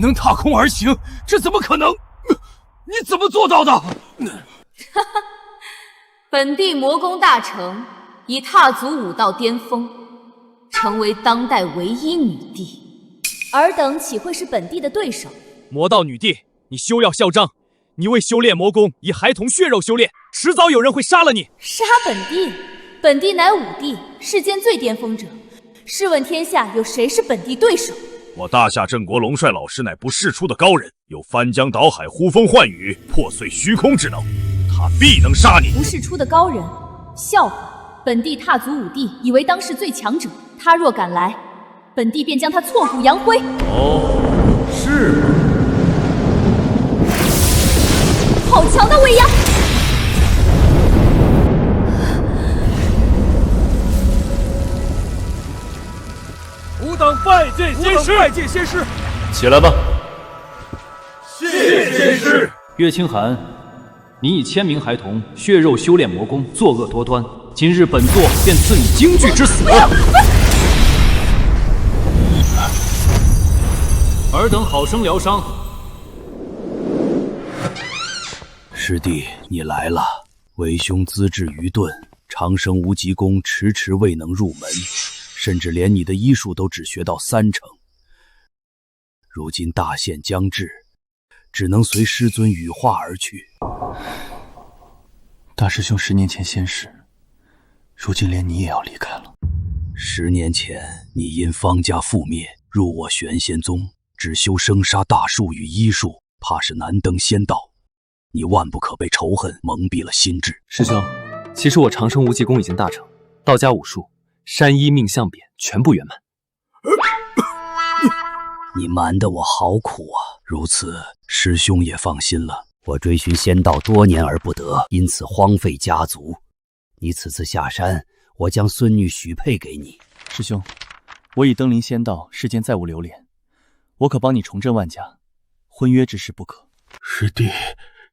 能踏空而行，这怎么可能？你怎么做到的？哈哈，本地魔功大成，已踏足武道巅峰，成为当代唯一女帝。尔等岂会是本地的对手？魔道女帝，你休要嚣张！你为修炼魔功，以孩童血肉修炼，迟早有人会杀了你。杀本帝？本帝乃武帝，世间最巅峰者。试问天下有谁是本帝对手？我大夏镇国龙帅老师乃不世出的高人，有翻江倒海、呼风唤雨、破碎虚空之能，他必能杀你。不世出的高人？笑话！本帝踏足武帝，以为当世最强者，他若敢来，本帝便将他挫骨扬灰。哦，是吗？好强的威压！吾等拜见先师！拜见先师！起来吧。谢先师。岳清寒，你以1000名孩童血肉修炼魔功，作恶多端，今日本座便赐你惊惧之死。尔等好生疗伤。师弟，你来了。为兄资质愚钝，长生无极功迟迟未能入门，甚至连你的医术都只学到3成。如今大限将至，只能随师尊羽化而去。大师兄10年前仙逝，如今连你也要离开了。10年前，你因方家覆灭，入我玄仙宗，只修生杀大术与医术，怕是难登仙道。你万不可被仇恨蒙蔽了心智。师兄，其实我长生无极功已经大成，道家武术、山医命相扁全部圆满。你瞒得我好苦啊！如此，师兄也放心了。我追寻仙道多年而不得，因此荒废家族。你此次下山，我将孙女许配给你。师兄，我已登临仙道，世间再无流连，我可帮你重振万家，婚约之事不可。师弟，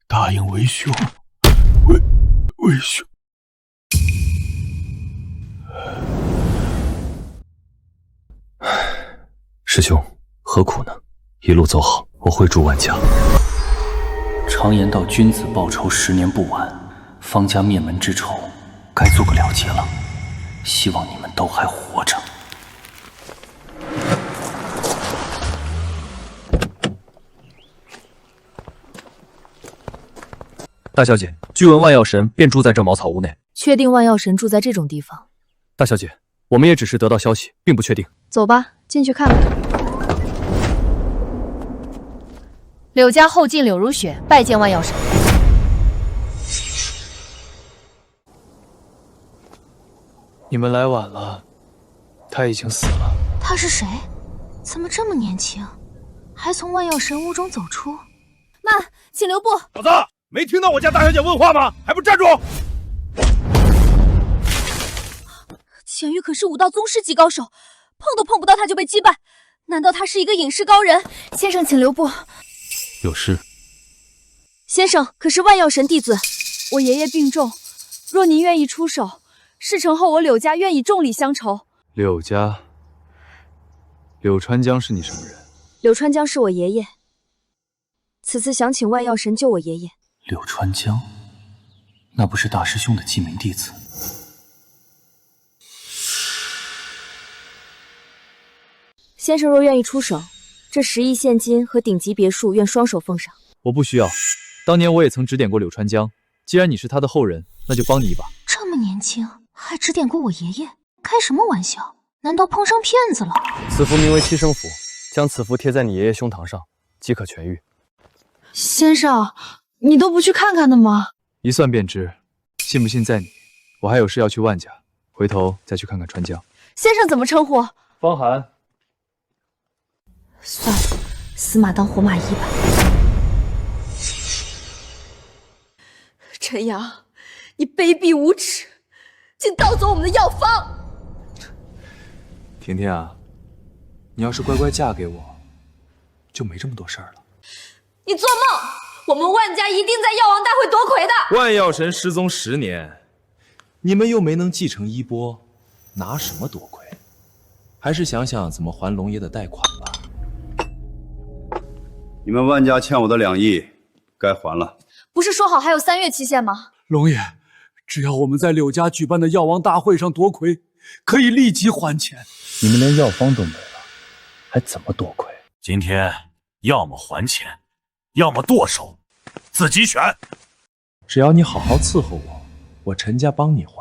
答应为兄，为兄。师兄，何苦呢？一路走好，我会助万家。常言道，君子报仇10年不晚。方家灭门之仇，该做个了结了。希望你们都还活着。大小姐，据闻万药神便住在这茅草屋内。确定万药神住在这种地方？大小姐，我们也只是得到消息，并不确定。走吧，进去看看。柳家后进柳如雪拜见万药神。你们来晚了，他已经死了。他是谁？怎么这么年轻，还从万药神屋中走出？慢，请留步！小子，没听到我家大小姐问话吗？还不站住！浅玉可是武道宗师级高手，碰都碰不到他就被击败，难道他是一个隐世高人？先生，请留步。有事。先生可是万药神弟子，我爷爷病重，若您愿意出手，事成后我柳家愿以重礼相酬。柳家，柳川江是你什么人？柳川江是我爷爷，此次想请万药神救我爷爷。柳川江，那不是大师兄的记名弟子？先生若愿意出手，这10亿现金和顶级别墅愿双手奉上。我不需要，当年我也曾指点过柳川江，既然你是他的后人，那就帮你一把。这么年轻还指点过我爷爷，开什么玩笑？难道碰上骗子了？此符名为七生符，将此符贴在你爷爷胸膛上，即可痊愈。先生，你都不去看看的吗？一算便知，信不信在你。我还有事要去万家，回头再去看看川江。先生怎么称呼？方寒。算了，死马当活马医吧。陈阳，你卑鄙无耻，竟盗走我们的药方！婷婷啊，你要是乖乖嫁给我，就没这么多事儿了。你做梦！我们万家一定在药王大会夺魁的。万药神失踪10年，你们又没能继承衣钵，拿什么夺魁？还是想想怎么还龙爷的贷款吧。你们万家欠我的2亿，该还了。不是说好还有3月期限吗？龙爷，只要我们在柳家举办的药王大会上夺魁，可以立即还钱。你们连药方都没了，还怎么夺魁？今天要么还钱，要么剁手，自己选。只要你好好伺候我，我陈家帮你还，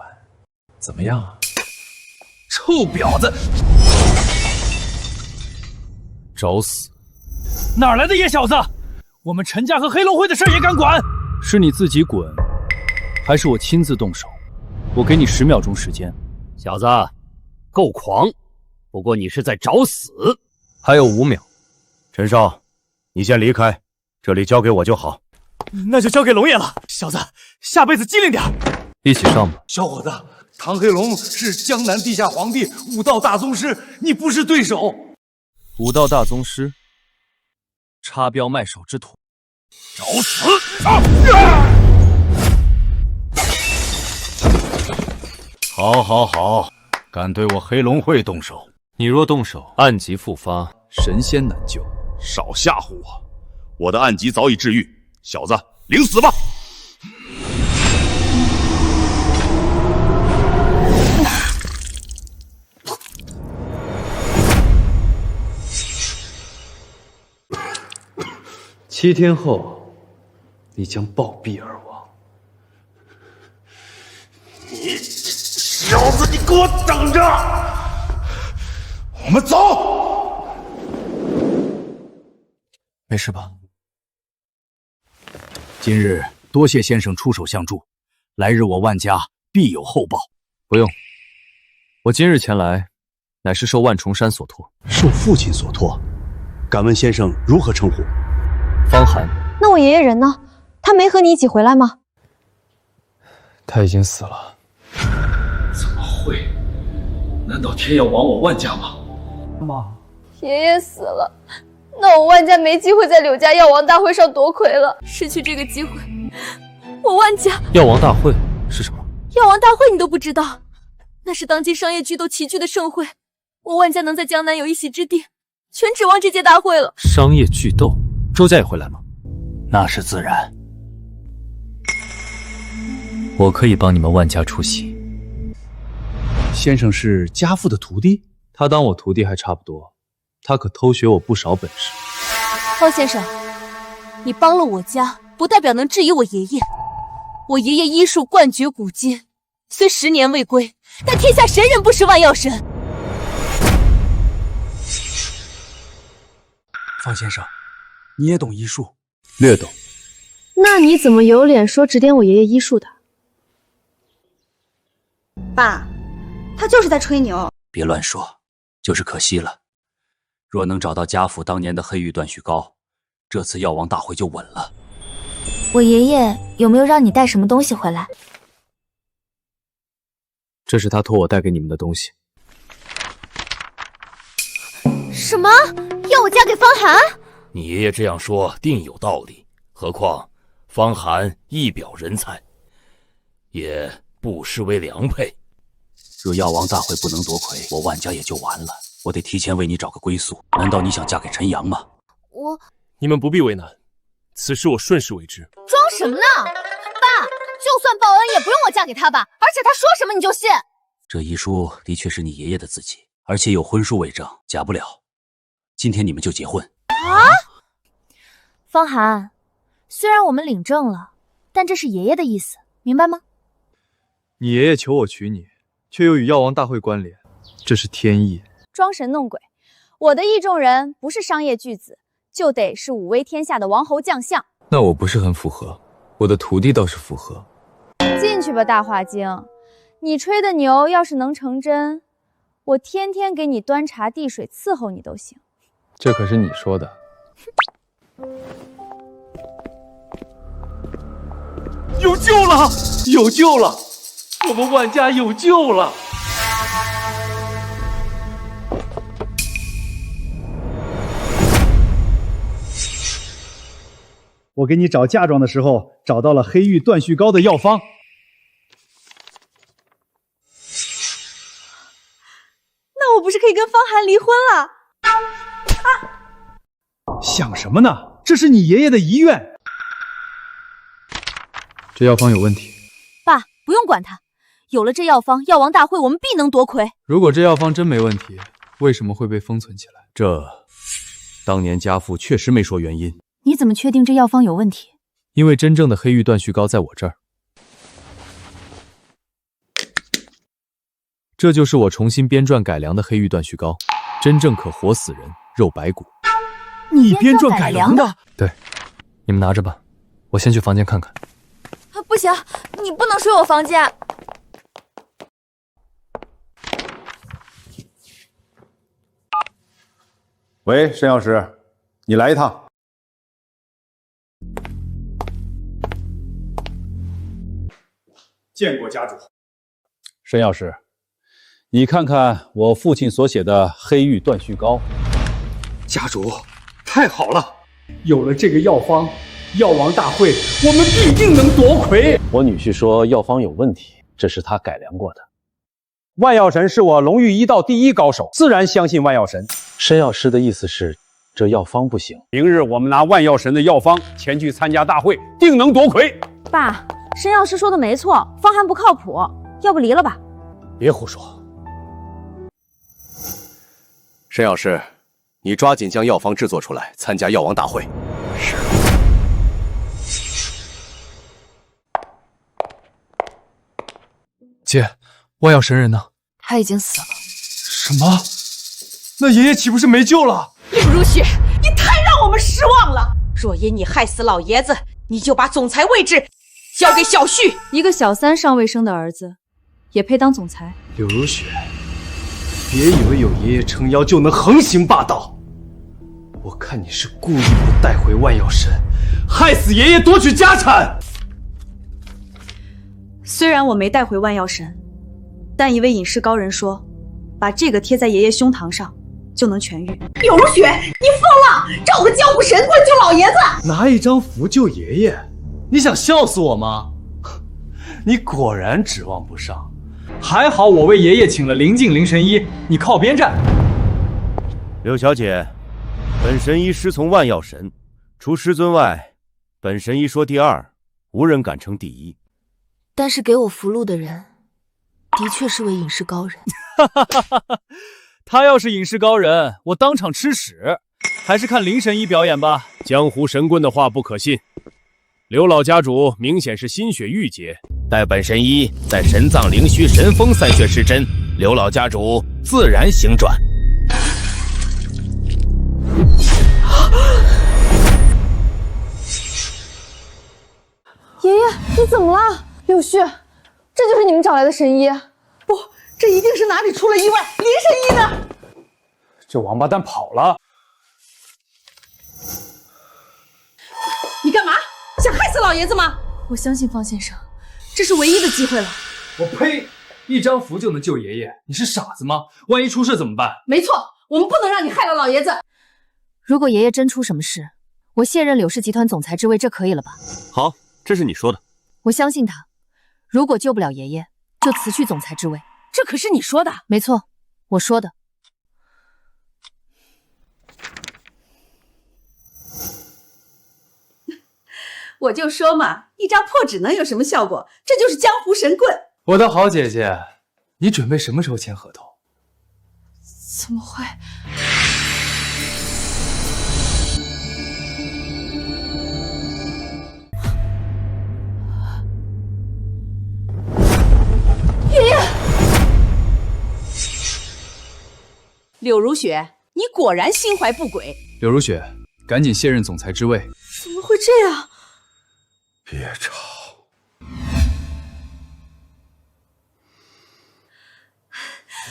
怎么样啊？臭婊子！找死！哪来的野小子？我们陈家和黑龙会的事也敢管？是你自己滚，还是我亲自动手？我给你10秒钟时间。小子，够狂！不过你是在找死。还有5秒。陈少，你先离开，这里交给我就好。那就交给龙爷了。小子，下辈子机灵点。一起上吧。小伙子，唐黑龙是江南地下皇帝，武道大宗师，你不是对手。武道大宗师，插标卖首之徒，找死！好，好，好，敢对我黑龙会动手？你若动手，暗疾复发，神仙难救。少吓唬我！我的暗疾早已治愈，小子，领死吧！7天后，你将暴毙而亡。你小子，你给我等着！我们走。没事吧？今日多谢先生出手相助，来日我万家必有厚报。不用，我今日前来，乃是受万重山所托。受父亲所托，敢问先生如何称呼？方寒。那我爷爷人呢？他没和你一起回来吗？他已经死了。怎么会？难道天要亡我万家吗？妈，爷爷死了，那我万家没机会在柳家药王大会上夺魁了。失去这个机会，我万家……药王大会是什么？药王大会你都不知道？那是当今商业巨头齐聚的盛会，我万家能在江南有一席之地，全指望这届大会了。商业巨斗，周家也会来吗？那是自然。我可以帮你们万家出席。先生是家父的徒弟？他当我徒弟还差不多，他可偷学我不少本事。方先生，你帮了我家，不代表能质疑我爷爷。我爷爷医术冠绝古今，虽10年未归，但天下神人不识万药神。方先生，你也懂医术？略懂。那你怎么有脸说指点我爷爷医术的？爸，他就是在吹牛。别乱说，就是可惜了。若能找到家父当年的黑玉断续膏，这次药王大会就稳了。我爷爷有没有让你带什么东西回来？这是他托我带给你们的东西。什么？要我嫁给方寒？你爷爷这样说定有道理，何况方寒一表人才，也不失为良配。若药王大会不能夺魁，我万家也就完了。我得提前为你找个归宿。难道你想嫁给陈阳吗？你们不必为难，此事我顺势为之。装什么呢？爸，就算报恩也不用我嫁给他吧，而且他说什么你就信。这遗书的确是你爷爷的字迹，而且有婚书为证，假不了。今天你们就结婚。啊！方寒，虽然我们领证了，但这是爷爷的意思，明白吗？你爷爷求我娶你，却又与药王大会关联，这是天意。装神弄鬼，我的意中人不是商业巨子，就得是武威天下的王侯将相。那我不是很符合，我的徒弟倒是符合。进去吧，大话精，你吹的牛要是能成真，我天天给你端茶递水伺候你都行。这可是你说的。有救了！有救了！我们万家有救了！我给你找嫁妆的时候，找到了黑玉断续膏的药方。那我不是可以跟方寒离婚了？想什么呢？这是你爷爷的遗愿。这药方有问题。爸，不用管他，有了这药方，药王大会我们必能夺魁。如果这药方真没问题，为什么会被封存起来？当年家父确实没说原因。你怎么确定这药方有问题？因为真正的黑玉断续膏在我这儿。这就是我重新编撰改良的黑玉断续膏，真正可活死人，肉白骨。你编撰改良的？对，你们拿着吧，我先去房间看看。不行，你不能睡我房间。喂，申药师，你来一趟。见过家主。申药师，你看看我父亲所写的黑玉断续膏。家主，太好了！有了这个药方，药王大会我们必定能夺魁。我女婿说药方有问题，这是他改良过的。万药神是我龙域一道第一高手，自然相信万药神。申药师的意思是，这药方不行。明日我们拿万药神的药方前去参加大会，定能夺魁。爸，申药师说的没错，方寒不靠谱，要不离了吧？别胡说。申药师，你抓紧将药方制作出来，参加药王大会。是。姐，万药神人呢？他已经死了。什么？那爷爷岂不是没救了？柳如雪，你太让我们失望了！若因你害死老爷子，你就把总裁位置交给小旭。一个小三尚未生的儿子，也配当总裁？柳如雪，别以为有爷爷撑腰就能横行霸道。我看你是故意不带回万药神，害死爷爷夺取家产。虽然我没带回万药神，但一位隐士高人说，把这个贴在爷爷胸膛上就能痊愈。柳如雪，你疯了！找个江湖神棍救老爷子？拿一张符救爷爷？你想笑死我吗？你果然指望不上。还好我为爷爷请了灵镜灵神医，你靠边站。柳小姐，本神医师从万药神，除师尊外，本神医说第二，无人敢称第一。但是给我符箓的人，的确是位隐士高人。他要是隐士高人，我当场吃屎。还是看灵神医表演吧。江湖神棍的话不可信。刘老家主明显是心血郁结，待本神医在神藏灵虚神风3穴施针，刘老家主自然醒转。爷爷，你怎么了？柳絮，这就是你们找来的神医？不，这一定是哪里出了意外。林神医呢？这王八蛋跑了。你干嘛？想害死老爷子吗？我相信方先生，这是唯一的机会了。我呸！一张符就能救爷爷，你是傻子吗？万一出事怎么办？没错，我们不能让你害了老爷子。如果爷爷真出什么事，我卸任柳氏集团总裁之位，这可以了吧？好，这是你说的。我相信他。如果救不了爷爷，就辞去总裁之位。这可是你说的。没错，我说的。我就说嘛，一张破纸能有什么效果？这就是江湖神棍。我的好姐姐，你准备什么时候签合同？怎么会？爷爷，柳如雪，你果然心怀不轨。柳如雪，赶紧卸任总裁之位。怎么会这样？别吵！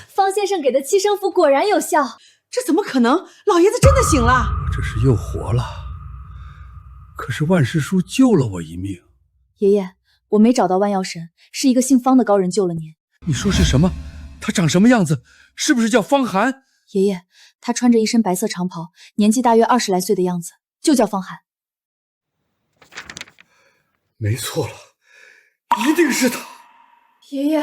方先生给的七生符果然有效，这怎么可能？老爷子真的醒了！这是又活了，可是万师叔救了我一命。爷爷，我没找到万药神，是一个姓方的高人救了您。你说是什么？他长什么样子？是不是叫方寒？爷爷，他穿着一身白色长袍，年纪大约20来岁的样子，就叫方寒。没错了，一定是他。爷爷，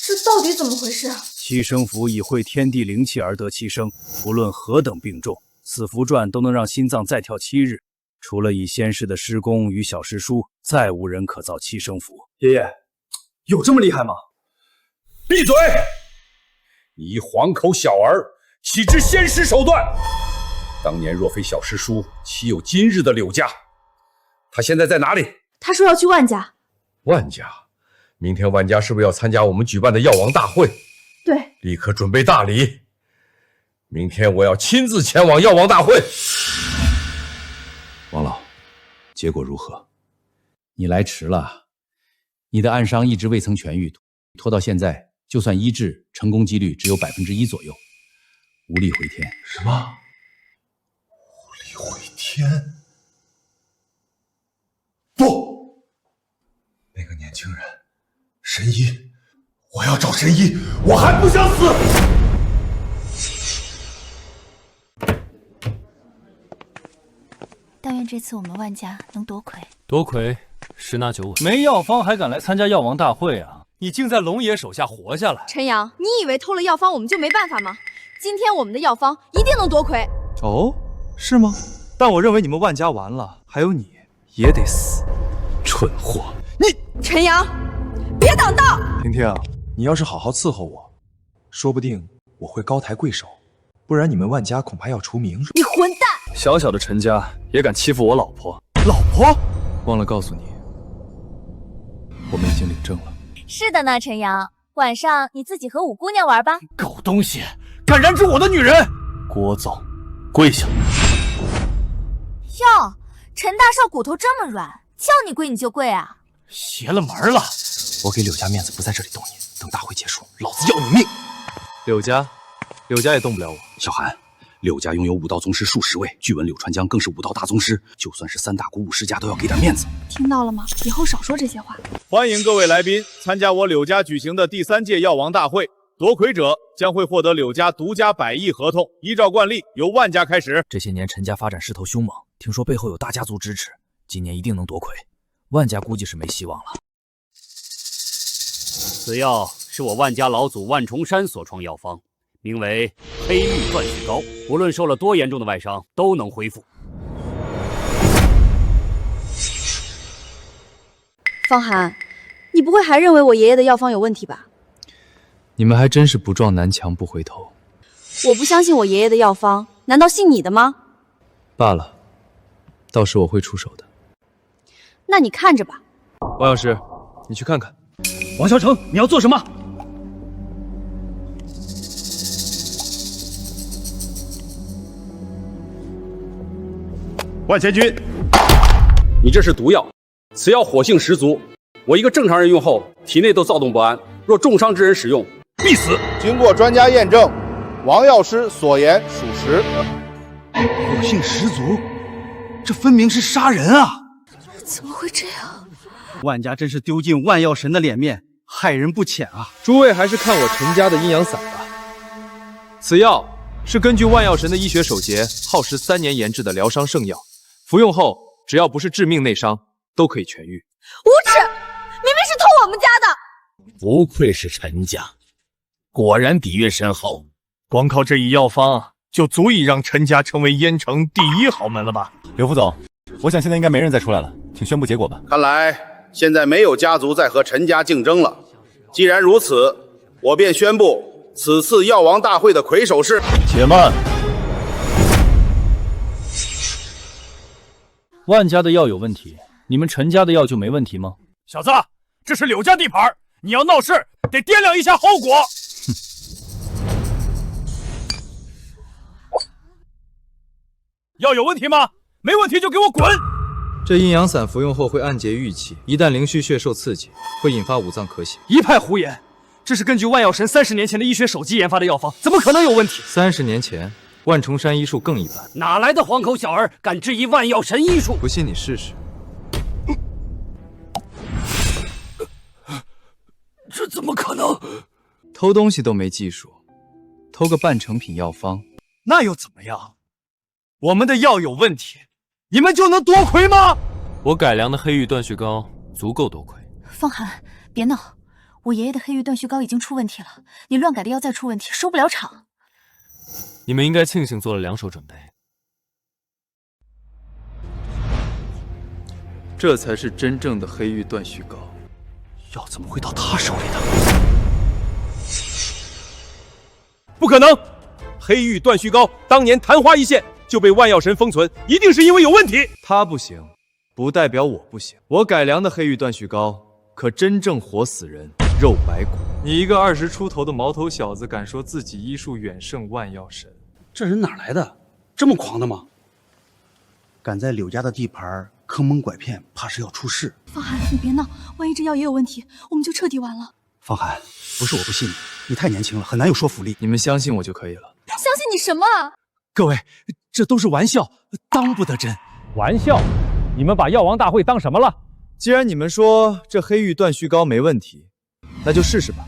这到底怎么回事？七生符以会天地灵气而得七生，不论何等病重， 4符传都能让心脏再跳7日。除了以先师的师公与小师叔，再无人可造7生符。爷爷，有这么厉害吗？闭嘴！你黄口小儿，岂知先师手段？当年若非小师叔，岂有今日的柳家？他现在在哪里？他说要去万家。万家？明天万家是不是要参加我们举办的药王大会？对，立刻准备大礼。明天我要亲自前往药王大会。王老，结果如何？你来迟了，你的暗伤一直未曾痊愈，拖到现在，就算医治，成功几率只有1%左右，无力回天。什么？无力回天？不，那个年轻人，神医，我要找神医，我还不想死！但愿这次我们万家能夺魁。夺魁，10拿9稳。没药方还敢来参加药王大会啊？你竟在龙爷手下活下来！陈阳，你以为偷了药方我们就没办法吗？今天我们的药方一定能夺魁。哦，是吗？但我认为你们万家完了，还有你也得死。蠢货！你陈阳，别挡道！婷婷，你要是好好伺候我，说不定我会高抬贵手，不然你们万家恐怕要除名。你混蛋！小小的陈家也敢欺负我老婆？老婆？忘了告诉你，我们已经领证了。是的呢，陈阳，晚上你自己和五姑娘玩吧。狗东西，敢拦住我的女人！聒噪，跪下！哟，陈大少骨头这么软，叫你跪你就跪啊？邪了门了！我给柳家面子，不在这里动你，等大会结束，老子要你命！柳家也动不了我。小韩，柳家拥有武道宗师数10位，据闻柳传江更是武道大宗师，就算是3大古武世家都要给点面子。听到了吗？以后少说这些话。欢迎各位来宾参加我柳家举行的第3届药王大会，夺魁者将会获得柳家独家100亿合同。依照惯例，由万家开始。这些年陈家发展势头凶猛，听说背后有大家族支持，今年一定能夺魁。万家估计是没希望了。此药是我万家老祖万重山所创药方，名为黑玉断续膏，无论受了多严重的外伤都能恢复。方寒，你不会还认为我爷爷的药方有问题吧？你们还真是不撞南墙不回头。我不相信我爷爷的药方，难道信你的吗？罢了，到时我会出手的。那你看着吧。王药师，你去看看。王小成，你要做什么？万千军，你这是毒药，此药火性十足，我一个正常人用后，体内都躁动不安，若重伤之人使用，必死。经过专家验证，王药师所言属实。火性十足，这分明是杀人啊！怎么会这样？万家真是丢尽万药神的脸面，害人不浅啊！诸位还是看我陈家的阴阳散吧。此药是根据万药神的医学守节，耗时3年研制的疗伤圣药，服用后只要不是致命内伤，都可以痊愈。无耻！明明是偷我们家的！不愧是陈家，果然底蕴深厚。光靠这一药方，就足以让陈家成为燕城第1豪门了吧？刘副总，我想现在应该没人再出来了，请宣布结果吧。看来现在没有家族再和陈家竞争了。既然如此，我便宣布此次药王大会的魁首是……且慢！万家的药有问题，你们陈家的药就没问题吗？小子，这是柳家地盘，你要闹事，得掂量一下后果。药有问题吗？没问题就给我滚！这阴阳散服用后会暗结郁气，一旦灵虚血受刺激，会引发五脏咳血。一派胡言！这是根据万药神30年前的医学手机研发的药方，怎么可能有问题？30年前，万重山医术更一般。哪来的黄口小儿敢质疑万药神医术？不信你试试。这怎么可能？偷东西都没技术，偷个半成品药方，那又怎么样？我们的药有问题，你们就能夺魁吗？我改良的黑玉断续膏足够夺魁。方寒，别闹，我爷爷的黑玉断续膏已经出问题了，你乱改的药再出问题，收不了场。你们应该庆幸做了2手准备，这才是真正的黑玉断续膏。药怎么会到他手里的？不可能！黑玉断续膏当年昙花一现就被万药神封存，一定是因为有问题。他不行，不代表我不行。我改良的黑玉断续膏可真正活死人，肉白骨。你一个20出头的毛头小子，敢说自己医术远胜万药神？这人哪来的？这么狂的吗？敢在柳家的地盘坑蒙拐骗，怕是要出事。方寒，你别闹，万一这药也有问题，我们就彻底完了。方寒，不是我不信你，你太年轻了，很难有说服力。你们相信我就可以了。相信你什么啊？各位，这都是玩笑，当不得真。玩笑？你们把药王大会当什么了？既然你们说这黑玉断续膏没问题，那就试试吧。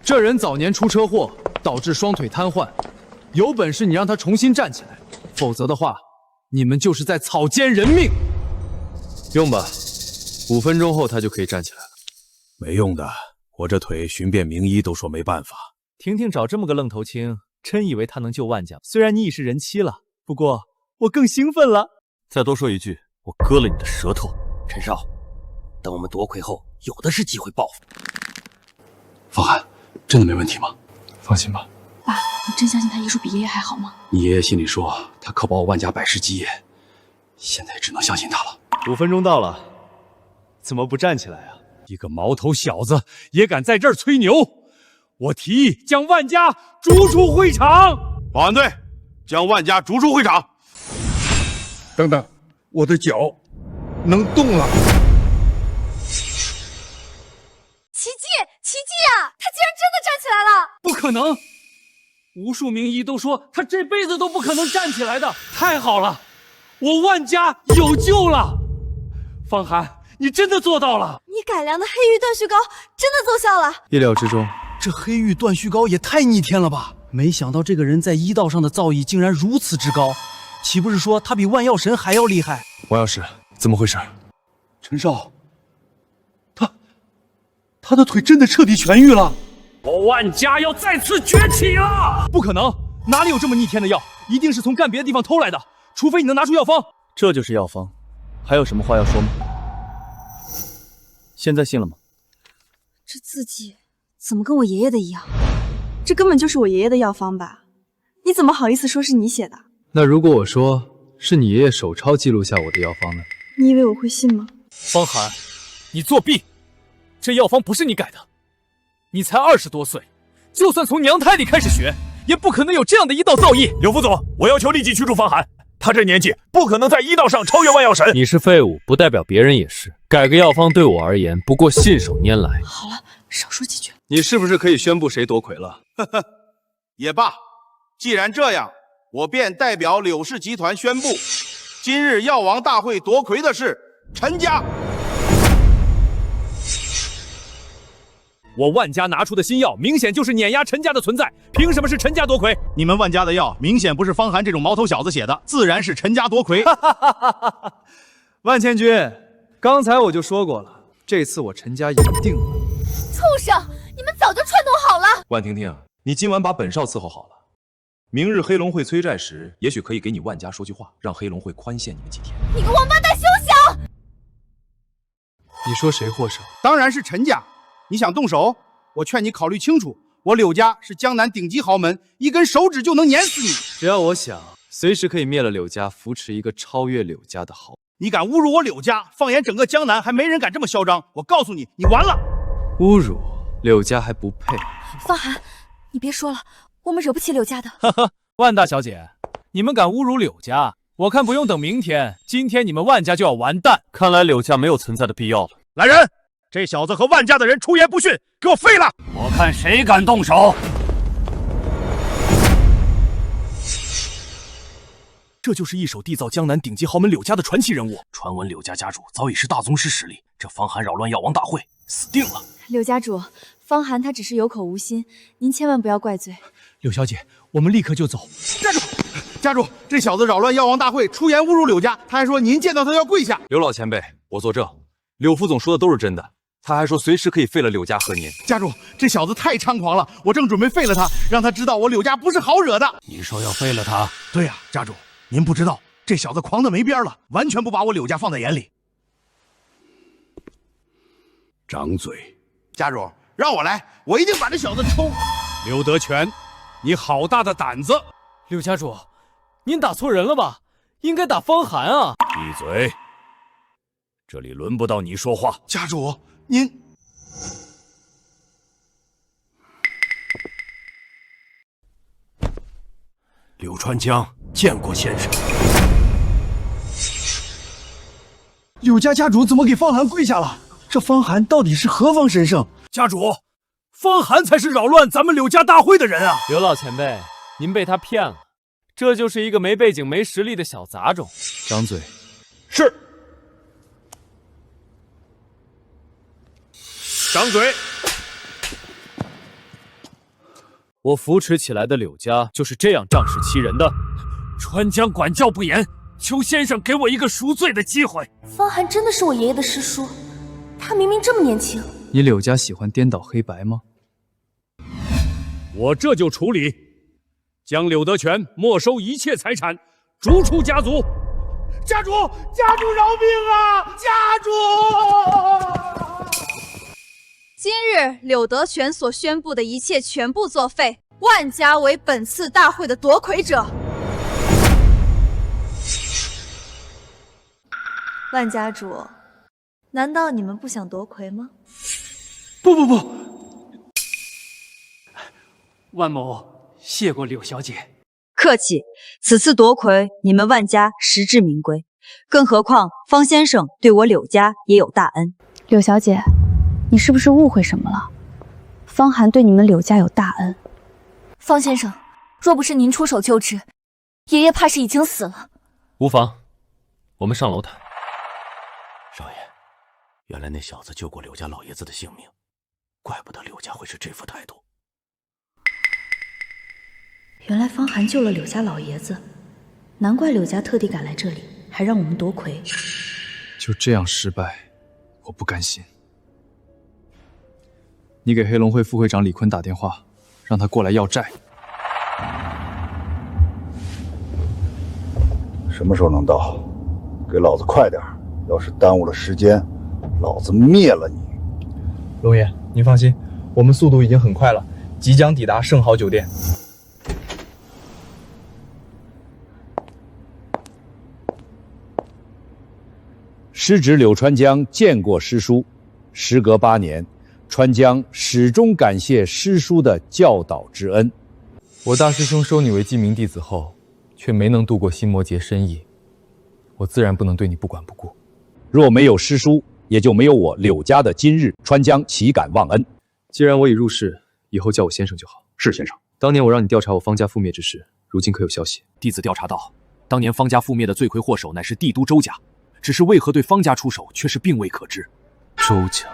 这人早年出车祸，导致双腿瘫痪，有本事你让他重新站起来，否则的话，你们就是在草菅人命。用吧，5分钟后他就可以站起来了。没用的，我这腿寻遍名医都说没办法。婷婷找这么个愣头青，真以为他能救万家？虽然你已是人妻了，不过我更兴奋了。再多说一句，我割了你的舌头。陈少，等我们夺魁后，有的是机会报复。方寒，真的没问题吗？放心吧。爸，你真相信他医术比爷爷还好吗？你爷爷心里说他可保我万家百世基业，现在只能相信他了。5分钟到了，怎么不站起来啊？一个毛头小子也敢在这儿吹牛！我提议将万家逐出会场。保安队，将万家逐出会场。等等，我的脚能动了！奇迹，奇迹啊！他竟然真的站起来了！不可能！无数名医都说他这辈子都不可能站起来的。太好了，我万家有救了！方寒，你真的做到了！你改良的黑玉断续膏真的奏效了！意料之中。这黑玉断续膏也太逆天了吧！没想到这个人在医道上的造诣竟然如此之高，岂不是说他比万药神还要厉害？王药师，怎么回事？陈少，他的腿真的彻底痊愈了！我万家要再次崛起了！不可能，哪里有这么逆天的药？一定是从干别的地方偷来的，除非你能拿出药方。这就是药方，还有什么话要说吗？现在信了吗？这字迹怎么跟我爷爷的一样？这根本就是我爷爷的药方吧？你怎么好意思说是你写的？那如果我说是你爷爷手抄记录下我的药方呢？你以为我会信吗？方寒，你作弊！这药方不是你改的，你才20多岁，就算从娘胎里开始学，也不可能有这样的医道造诣。柳副总，我要求立即驱逐方寒，他这年纪不可能在医道上超越万药神。你是废物，不代表别人也是。改个药方对我而言，不过信手拈来。好了，少说几句。你是不是可以宣布谁夺魁了？呵呵，也罢，既然这样，我便代表柳氏集团宣布，今日药王大会夺魁的是陈家。我万家拿出的新药，明显就是碾压陈家的存在，凭什么是陈家夺魁？你们万家的药明显不是方寒这种毛头小子写的，自然是陈家夺魁。万千军，刚才我就说过了，这次我陈家赢定了。畜生，你们早就串通好了。万婷婷，你今晚把本少伺候好了，明日黑龙会催债时，也许可以给你万家说句话，让黑龙会宽限你们几天。你个王八蛋，休想！你说谁获胜？当然是陈家。你想动手？我劝你考虑清楚，我柳家是江南顶级豪门，一根手指就能碾死你。只要我想，随时可以灭了柳家，扶持一个超越柳家的豪。你敢侮辱我柳家，放眼整个江南，还没人敢这么嚣张。我告诉你，你完了。侮辱柳家还不配。方寒，你别说了，我们惹不起柳家的。呵呵，万大小姐，你们敢侮辱柳家，我看不用等明天，今天你们万家就要完蛋。看来柳家没有存在的必要了。来人！这小子和万家的人出言不逊，给我废了！我看谁敢动手！这就是一手缔造江南顶级豪门柳家的传奇人物。传闻柳家家主早已是大宗师实力，这方寒扰乱药王大会，死定了。柳家主，方寒他只是有口无心，您千万不要怪罪。柳小姐，我们立刻就走。站住！家主，这小子扰乱药王大会，出言侮辱柳家，他还说您见到他要跪下。刘老前辈，我作证，柳副总说的都是真的。他还说随时可以废了柳家和您。家主，这小子太猖狂了，我正准备废了他，让他知道我柳家不是好惹的。你说要废了他？对呀，家主，您不知道，这小子狂的没边了，完全不把我柳家放在眼里。掌嘴！家主，让我来，我一定把这小子冲！柳德全，你好大的胆子！柳家主，您打错人了吧？应该打方寒啊！闭嘴！这里轮不到你说话。家主，您……柳川江见过先生。柳家家主怎么给方寒跪下了？这方寒到底是何方神圣？家主，方寒才是扰乱咱们柳家大会的人啊！刘老前辈，您被他骗了，这就是一个没背景、没实力的小杂种。张嘴。是。掌嘴！我扶持起来的柳家就是这样仗势欺人的。川江管教不严，求先生给我一个赎罪的机会。方寒真的是我爷爷的师叔，他明明这么年轻。你柳家喜欢颠倒黑白吗？我这就处理，将柳德全没收一切财产，逐出家族。家主，家主饶命啊！家主！今日柳德全所宣布的一切全部作废，万家为本次大会的夺魁者。万家主，难道你们不想夺魁吗？不，万某谢过柳小姐。客气，此次夺魁，你们万家实至名归。更何况方先生对我柳家也有大恩。柳小姐，你是不是误会什么了？方寒对你们柳家有大恩。方先生，若不是您出手救治，爷爷怕是已经死了。无妨，我们上楼谈。少爷，原来那小子救过柳家老爷子的性命，怪不得柳家会是这副态度。原来方寒救了柳家老爷子，难怪柳家特地赶来这里，还让我们夺魁。就这样失败，我不甘心。你给黑龙会副会长李坤打电话，让他过来要债。什么时候能到？给老子快点！要是耽误了时间，老子灭了你！龙爷，您放心，我们速度已经很快了，即将抵达盛豪酒店。师侄柳川江见过师叔，时隔8年，川江始终感谢师叔的教导之恩。我大师兄收你为记名弟子后，却没能度过心魔劫深意，我自然不能对你不管不顾。若没有师叔，也就没有我柳家的今日。川江岂敢忘恩？既然我已入世，以后叫我先生就好。是先生。当年我让你调查我方家覆灭之事，如今可有消息？弟子调查到，当年方家覆灭的罪魁祸首乃是帝都周家，只是为何对方家出手，却是并未可知。周家，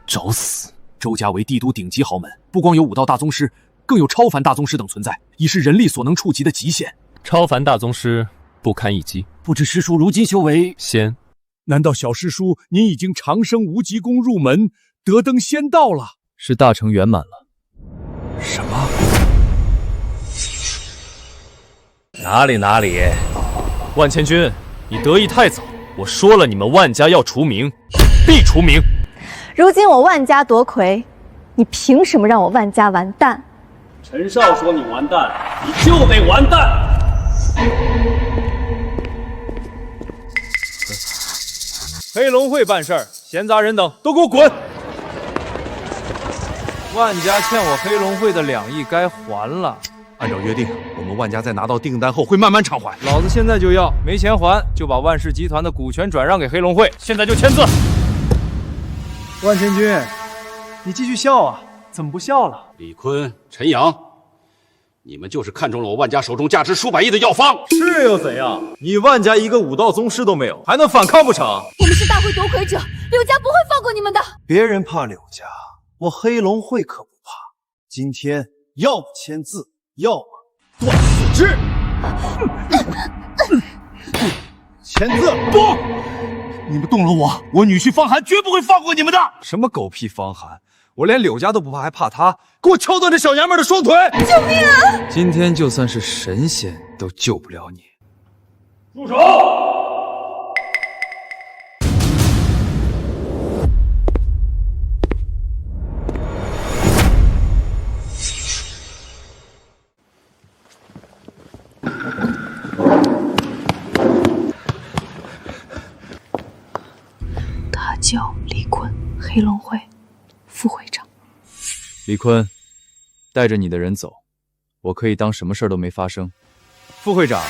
找死！周家为帝都顶级豪门，不光有武道大宗师，更有超凡大宗师等存在，已是人力所能触及的极限。超凡大宗师不堪一击。不知师叔如今修为仙？难道小师叔您已经长生无极功入门，得登仙道了？是大成圆满了。什么？哪里！万千军，你得意太早。我说了，你们万家要除名，必除名。如今我万家夺魁，你凭什么让我万家完蛋？陈少说你完蛋，你就得完蛋。黑龙会办事儿，闲杂人等都给我滚！万家欠我黑龙会的2亿该还了。按照约定，我们万家在拿到订单后会慢慢偿还。老子现在就要，没钱还就把万氏集团的股权转让给黑龙会，现在就签字。万千军，你继续笑啊？怎么不笑了？李坤、陈阳，你们就是看中了我万家手中价值数百亿的药方。是又怎样？你万家一个武道宗师都没有，还能反抗不成？我们是大会夺魁者，柳家不会放过你们的。别人怕柳家，我黑龙会可不怕。今天要么签字，要么断四肢。签字！不，你们动了我女婿方寒绝不会放过你们的。什么狗屁方寒？我连柳家都不怕，还怕他？给我敲断这小娘们的双腿！救命啊！今天就算是神仙都救不了你。住手！他叫李坤，黑龙会副会长。李坤，带着你的人走，我可以当什么事儿都没发生。副会长，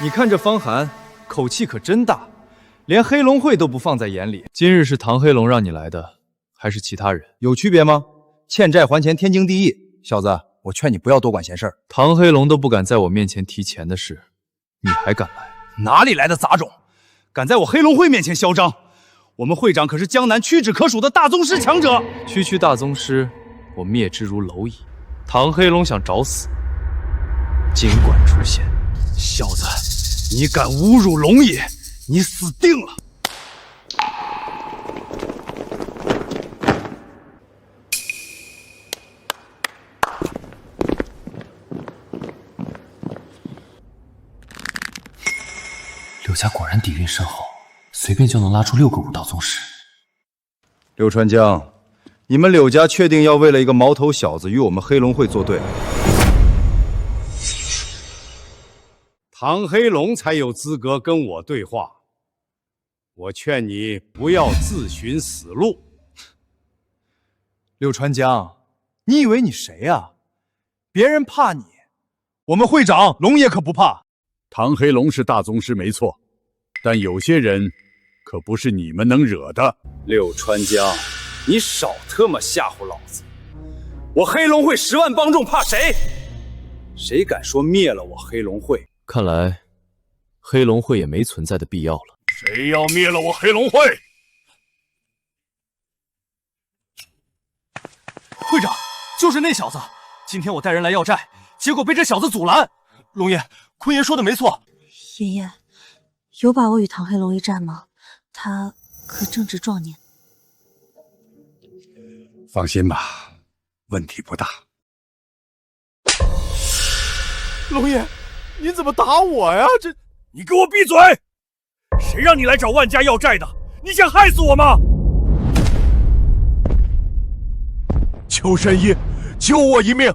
你看这方寒口气可真大，连黑龙会都不放在眼里。今日是唐黑龙让你来的，还是其他人？有区别吗？欠债还钱，天经地义。小子，我劝你不要多管闲事儿。唐黑龙都不敢在我面前提钱的事，你还敢来？哪里来的杂种，敢在我黑龙会面前嚣张？我们会长可是江南屈指可数的大宗师强者。区大宗师，我灭之如蝼蚁。唐黑龙想找死，尽管出现。小子，你敢侮辱龙爷，你死定了！柳家果然底蕴深厚，随便就能拉出6个武道宗师。柳传江，你们柳家确定要为了一个毛头小子与我们黑龙会作对？唐黑龙才有资格跟我对话。我劝你不要自寻死路。柳传江，你以为你谁呀？别人怕你，我们会长龙爷可不怕。唐黑龙是大宗师没错，但有些人可不是你们能惹的。柳传江，你少特么吓唬老子！我黑龙会10万帮众怕谁？谁敢说灭了我黑龙会？看来黑龙会也没存在的必要了。谁要灭了我黑龙会？会长，就是那小子。今天我带人来要债，结果被这小子阻拦。龙爷，坤爷说的没错。爷爷，有把握与唐黑龙一战吗？他可正值壮年。放心吧，问题不大。龙爷，你怎么打我呀？你给我闭嘴！谁让你来找万家要债的？你想害死我吗？求神医，救我一命！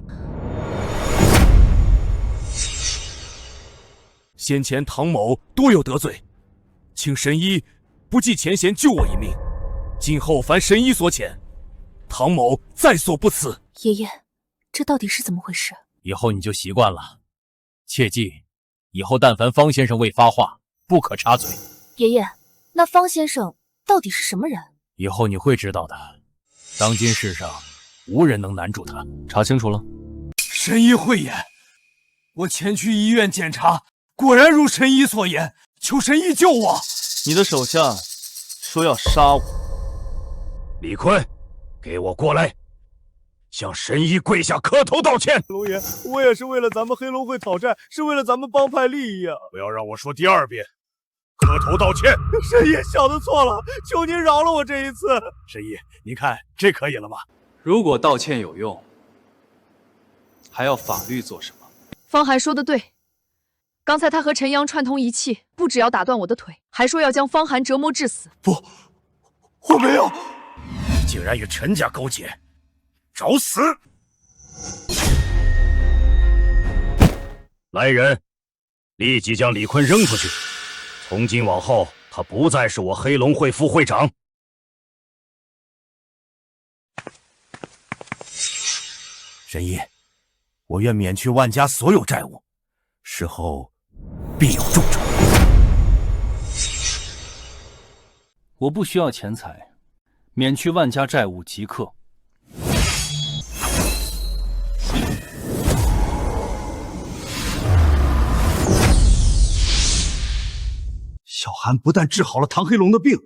先前唐某多有得罪，请神医不计前嫌救我一命。今后凡神医所遣，唐某在所不辞。爷爷，这到底是怎么回事？以后你就习惯了，切记，以后但凡方先生未发话，不可插嘴。爷爷，那方先生到底是什么人？以后你会知道的。当今世上，无人能难住他。查清楚了。神医慧眼，我前去医院检查，果然如神医所言，求神医救我。你的手下说要杀我。李坤，给我过来，向神医跪下磕头道歉。龙爷，我也是为了咱们黑龙会讨债，是为了咱们帮派利益啊！不要让我说第2遍，磕头道歉。神医，小的错了，求您饶了我这一次。神医，您看这可以了吗？如果道歉有用，还要法律做什么？方寒说的对，刚才他和陈阳串通一气，不只要打断我的腿，还说要将方寒折磨致死。不，我没有。你竟然与陈家勾结，找死！来人，立即将李坤扔出去。从今往后，他不再是我黑龙会副会长。神医，我愿免去万家所有债务，事后必有重酬。我不需要钱财，免去万家债务即可。小寒不但治好了唐黑龙的病，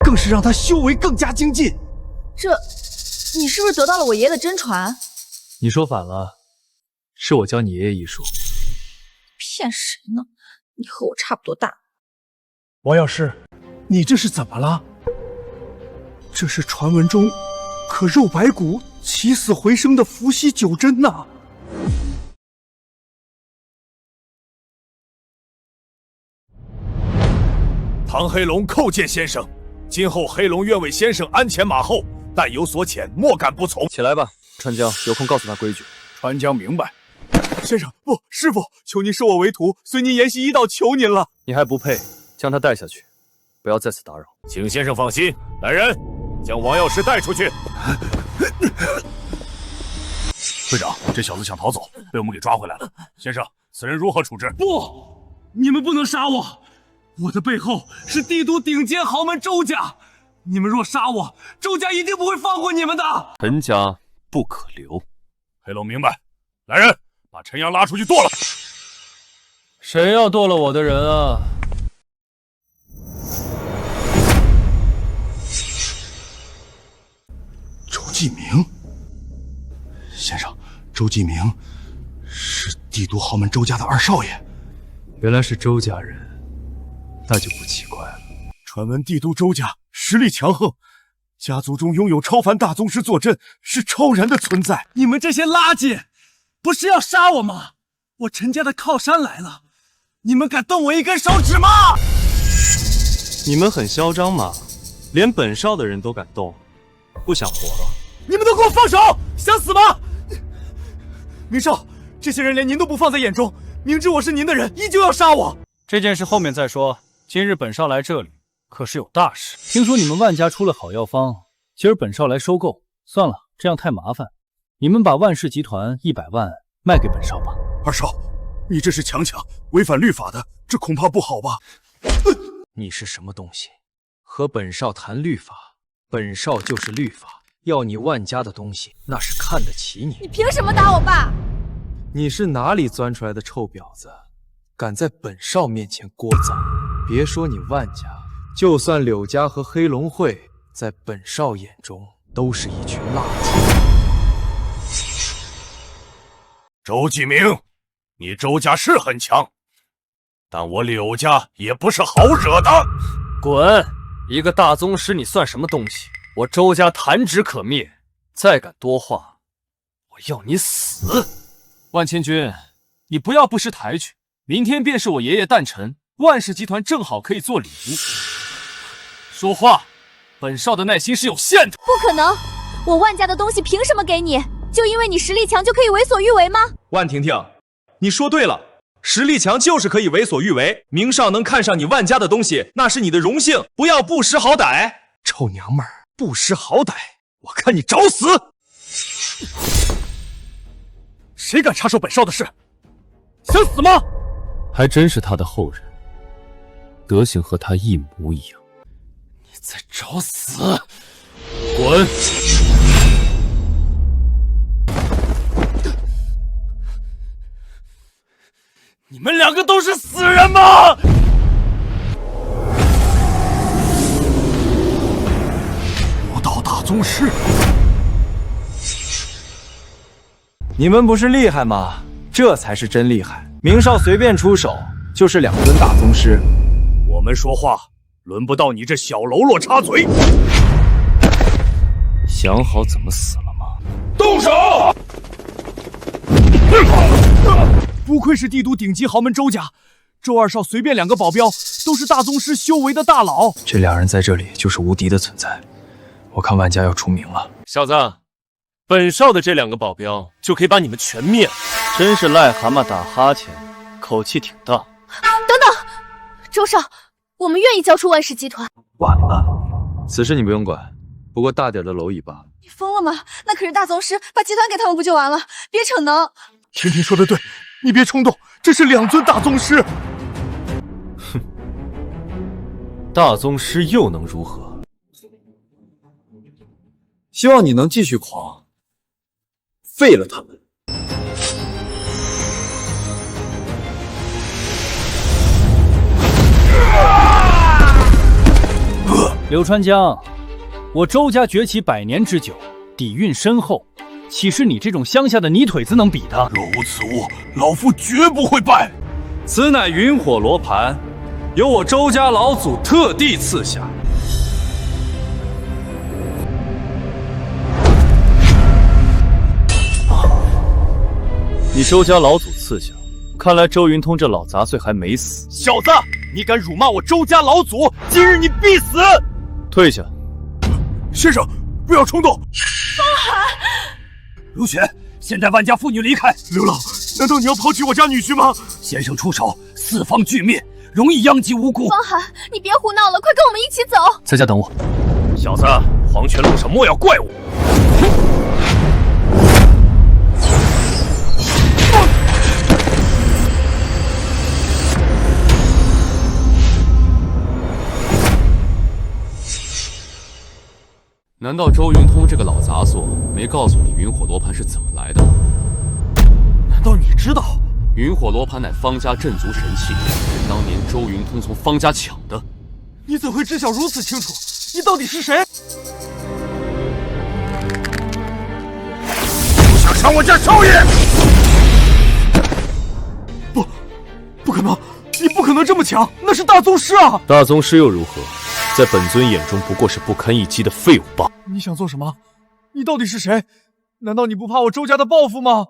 更是让他修为更加精进。你是不是得到了我爷爷的真传？你说反了，是我教你爷爷医术。骗谁呢？你和我差不多大。王药师，你这是怎么了？这是传闻中可肉白骨、起死回生的伏羲九针呐！唐黑龙叩见先生，今后黑龙愿为先生鞍前马后，但有所遣，莫敢不从。起来吧，川江，有空告诉他规矩。川江明白。先生，不，师傅，求您收我为徒，随您研习医道，求您了。你还不配，将他带下去，不要再次打扰。请先生放心，来人，将王药师带出去。会长，这小子想逃走，被我们给抓回来了。先生，此人如何处置？不，你们不能杀我，我的背后是帝都顶尖豪门周家，你们若杀我，周家一定不会放过你们的。陈家不可留。黑龙明白。来人，把陈阳拉出去剁了。谁要剁了我的人啊？周继明，先生，周继明是帝都豪门周家的二少爷。原来是周家人，那就不奇怪了。传闻帝都周家实力强横，家族中拥有超凡大宗师坐镇，是超然的存在。你们这些垃圾，不是要杀我吗？我陈家的靠山来了，你们敢动我一根手指吗？你们很嚣张吗？连本少的人都敢动，不想活了？你们都给我放手！想死吗？明少，这些人连您都不放在眼中，明知我是您的人，依旧要杀我。这件事后面再说，今日本少来这里，可是有大事。听说你们万家出了好药方，今儿本少来收购。算了，这样太麻烦，你们把万氏集团100万卖给本少吧。二少，你这是强抢，违反律法的，这恐怕不好吧？你是什么东西？和本少谈律法？本少就是律法，要你万家的东西，那是看得起你。你凭什么打我爸？你是哪里钻出来的臭婊子，敢在本少面前聒噪？别说你万家，就算柳家和黑龙会，在本少眼中都是一群垃圾。周继明，你周家是很强，但我柳家也不是好惹的。滚！一个大宗师，你算什么东西？我周家弹指可灭，再敢多话，我要你死！万千君，你不要不识抬举。明天便是我爷爷诞辰，万氏集团正好可以做礼物。说话，本少的耐心是有限的。不可能，我万家的东西凭什么给你？就因为你实力强就可以为所欲为吗？万婷婷，你说对了，实力强就是可以为所欲为。明少能看上你万家的东西，那是你的荣幸，不要不识好歹。臭娘们儿，不识好歹，我看你找死！谁敢插手本少的事？想死吗？还真是他的后人，德行和他一模一样。你在找死！滚！你们两个都是死人吗？武道大宗师，你们不是厉害吗？这才是真厉害。明少随便出手就是2尊大宗师。我们说话，轮不到你这小喽啰插嘴。想好怎么死了吗？动手！不愧是帝都顶级豪门周家，周二少随便2个保镖都是大宗师修为的大佬。这2人在这里就是无敌的存在，我看万家要出名了。小子，本少的这2个保镖就可以把你们全灭了。真是癞蛤蟆打哈欠，口气挺大。等等，周少，我们愿意交出万氏集团。晚了，此事你不用管，不过大点的蝼蚁吧。你疯了吗？那可是大宗师，把集团给他们不就完了？别逞能！婷婷说的对，你别冲动，这是2尊大宗师。哼，大宗师又能如何？希望你能继续狂，废了他们。刘川江，我周家崛起100年之久，底蕴深厚，岂是你这种乡下的泥腿子能比的？若无此物，老夫绝不会败。此乃云火罗盘，由我周家老祖特地赐下。你周家老祖赐下，看来周云通这老杂碎还没死。小子，你敢辱骂我周家老祖，今日你必死！退下。先生，不要冲动。方寒，如雪，现在万家妇女离开。刘老，难道你要抛弃我家女婿吗？先生出手，四方俱灭，容易殃及无辜。方寒，你别胡闹了，快跟我们一起走。在家等我。小子，黄泉路上莫要怪我。难道周云通这个老杂碎没告诉你云火罗盘是怎么来的吗？难道你知道？云火罗盘乃方家镇族神器，是当年周云通从方家抢的。你怎会知晓如此清楚？你到底是谁？不想伤我家少爷！不可能！你不可能这么强，那是大宗师啊！大宗师又如何？在本尊眼中，不过是不堪一击的废物罢了。你想做什么？你到底是谁？难道你不怕我周家的报复吗？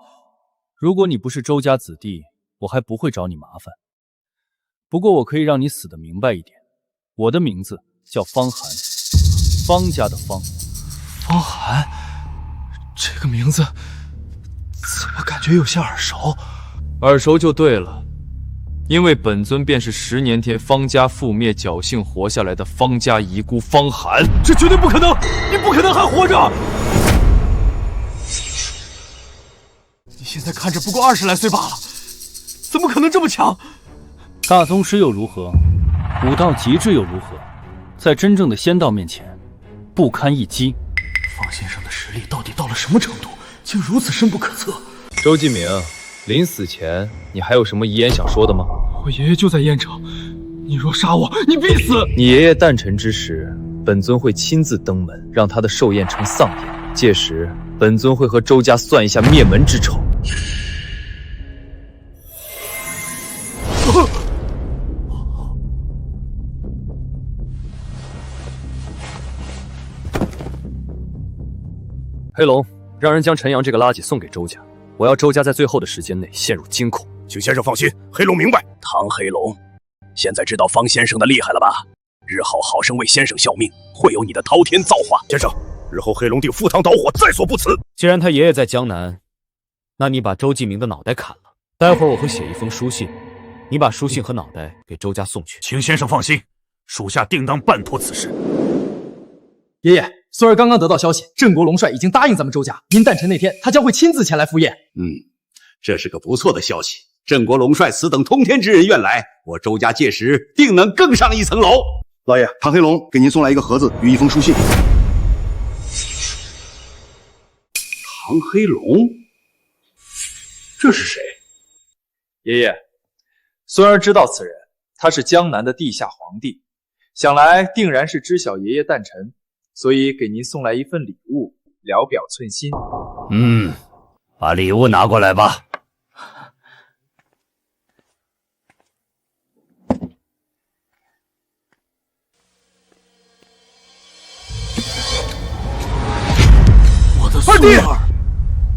如果你不是周家子弟，我还不会找你麻烦。不过我可以让你死得明白一点，我的名字叫方寒，方家的方。方寒，这个名字怎么感觉有些耳熟？耳熟就对了，因为本尊便是10年前方家覆灭侥幸活下来的方家遗孤方寒。这绝对不可能！你不可能还活着！你现在看着不过20来岁罢了，怎么可能这么强？大宗师又如何？武道极致又如何？在真正的仙道面前，不堪一击。方先生的实力到底到了什么程度，竟如此深不可测？周继明，临死前你还有什么遗言想说的吗？我爷爷就在燕城，你若杀我，你必死！你爷爷诞辰之时，本尊会亲自登门，让他的寿宴成丧宴。届时，本尊会和周家算一下灭门之仇。黑龙，让人将陈阳这个垃圾送给周家，我要周家在最后的时间内陷入惊恐。请先生放心，黑龙明白。唐黑龙，现在知道方先生的厉害了吧？日后好生为先生效命，会有你的滔天造化。先生，日后黑龙定赴汤蹈火，在所不辞。既然他爷爷在江南，那你把周继明的脑袋砍了。待会儿我会写一封书信，你把书信和脑袋给周家送去。请先生放心，属下定当办妥此事。爷爷，孙儿刚刚得到消息，镇国龙帅已经答应咱们周家，您诞辰那天，他将会亲自前来赴宴。这是个不错的消息。镇国龙帅此等通天之人愿来，我周家届时定能更上一层楼。老爷，唐黑龙给您送来一个盒子与一封书信。唐黑龙，这是谁？爷爷，孙儿知道此人，他是江南的地下皇帝，想来定然是知晓爷爷诞辰，所以给您送来一份礼物，聊表寸心。把礼物拿过来吧。我的孙儿，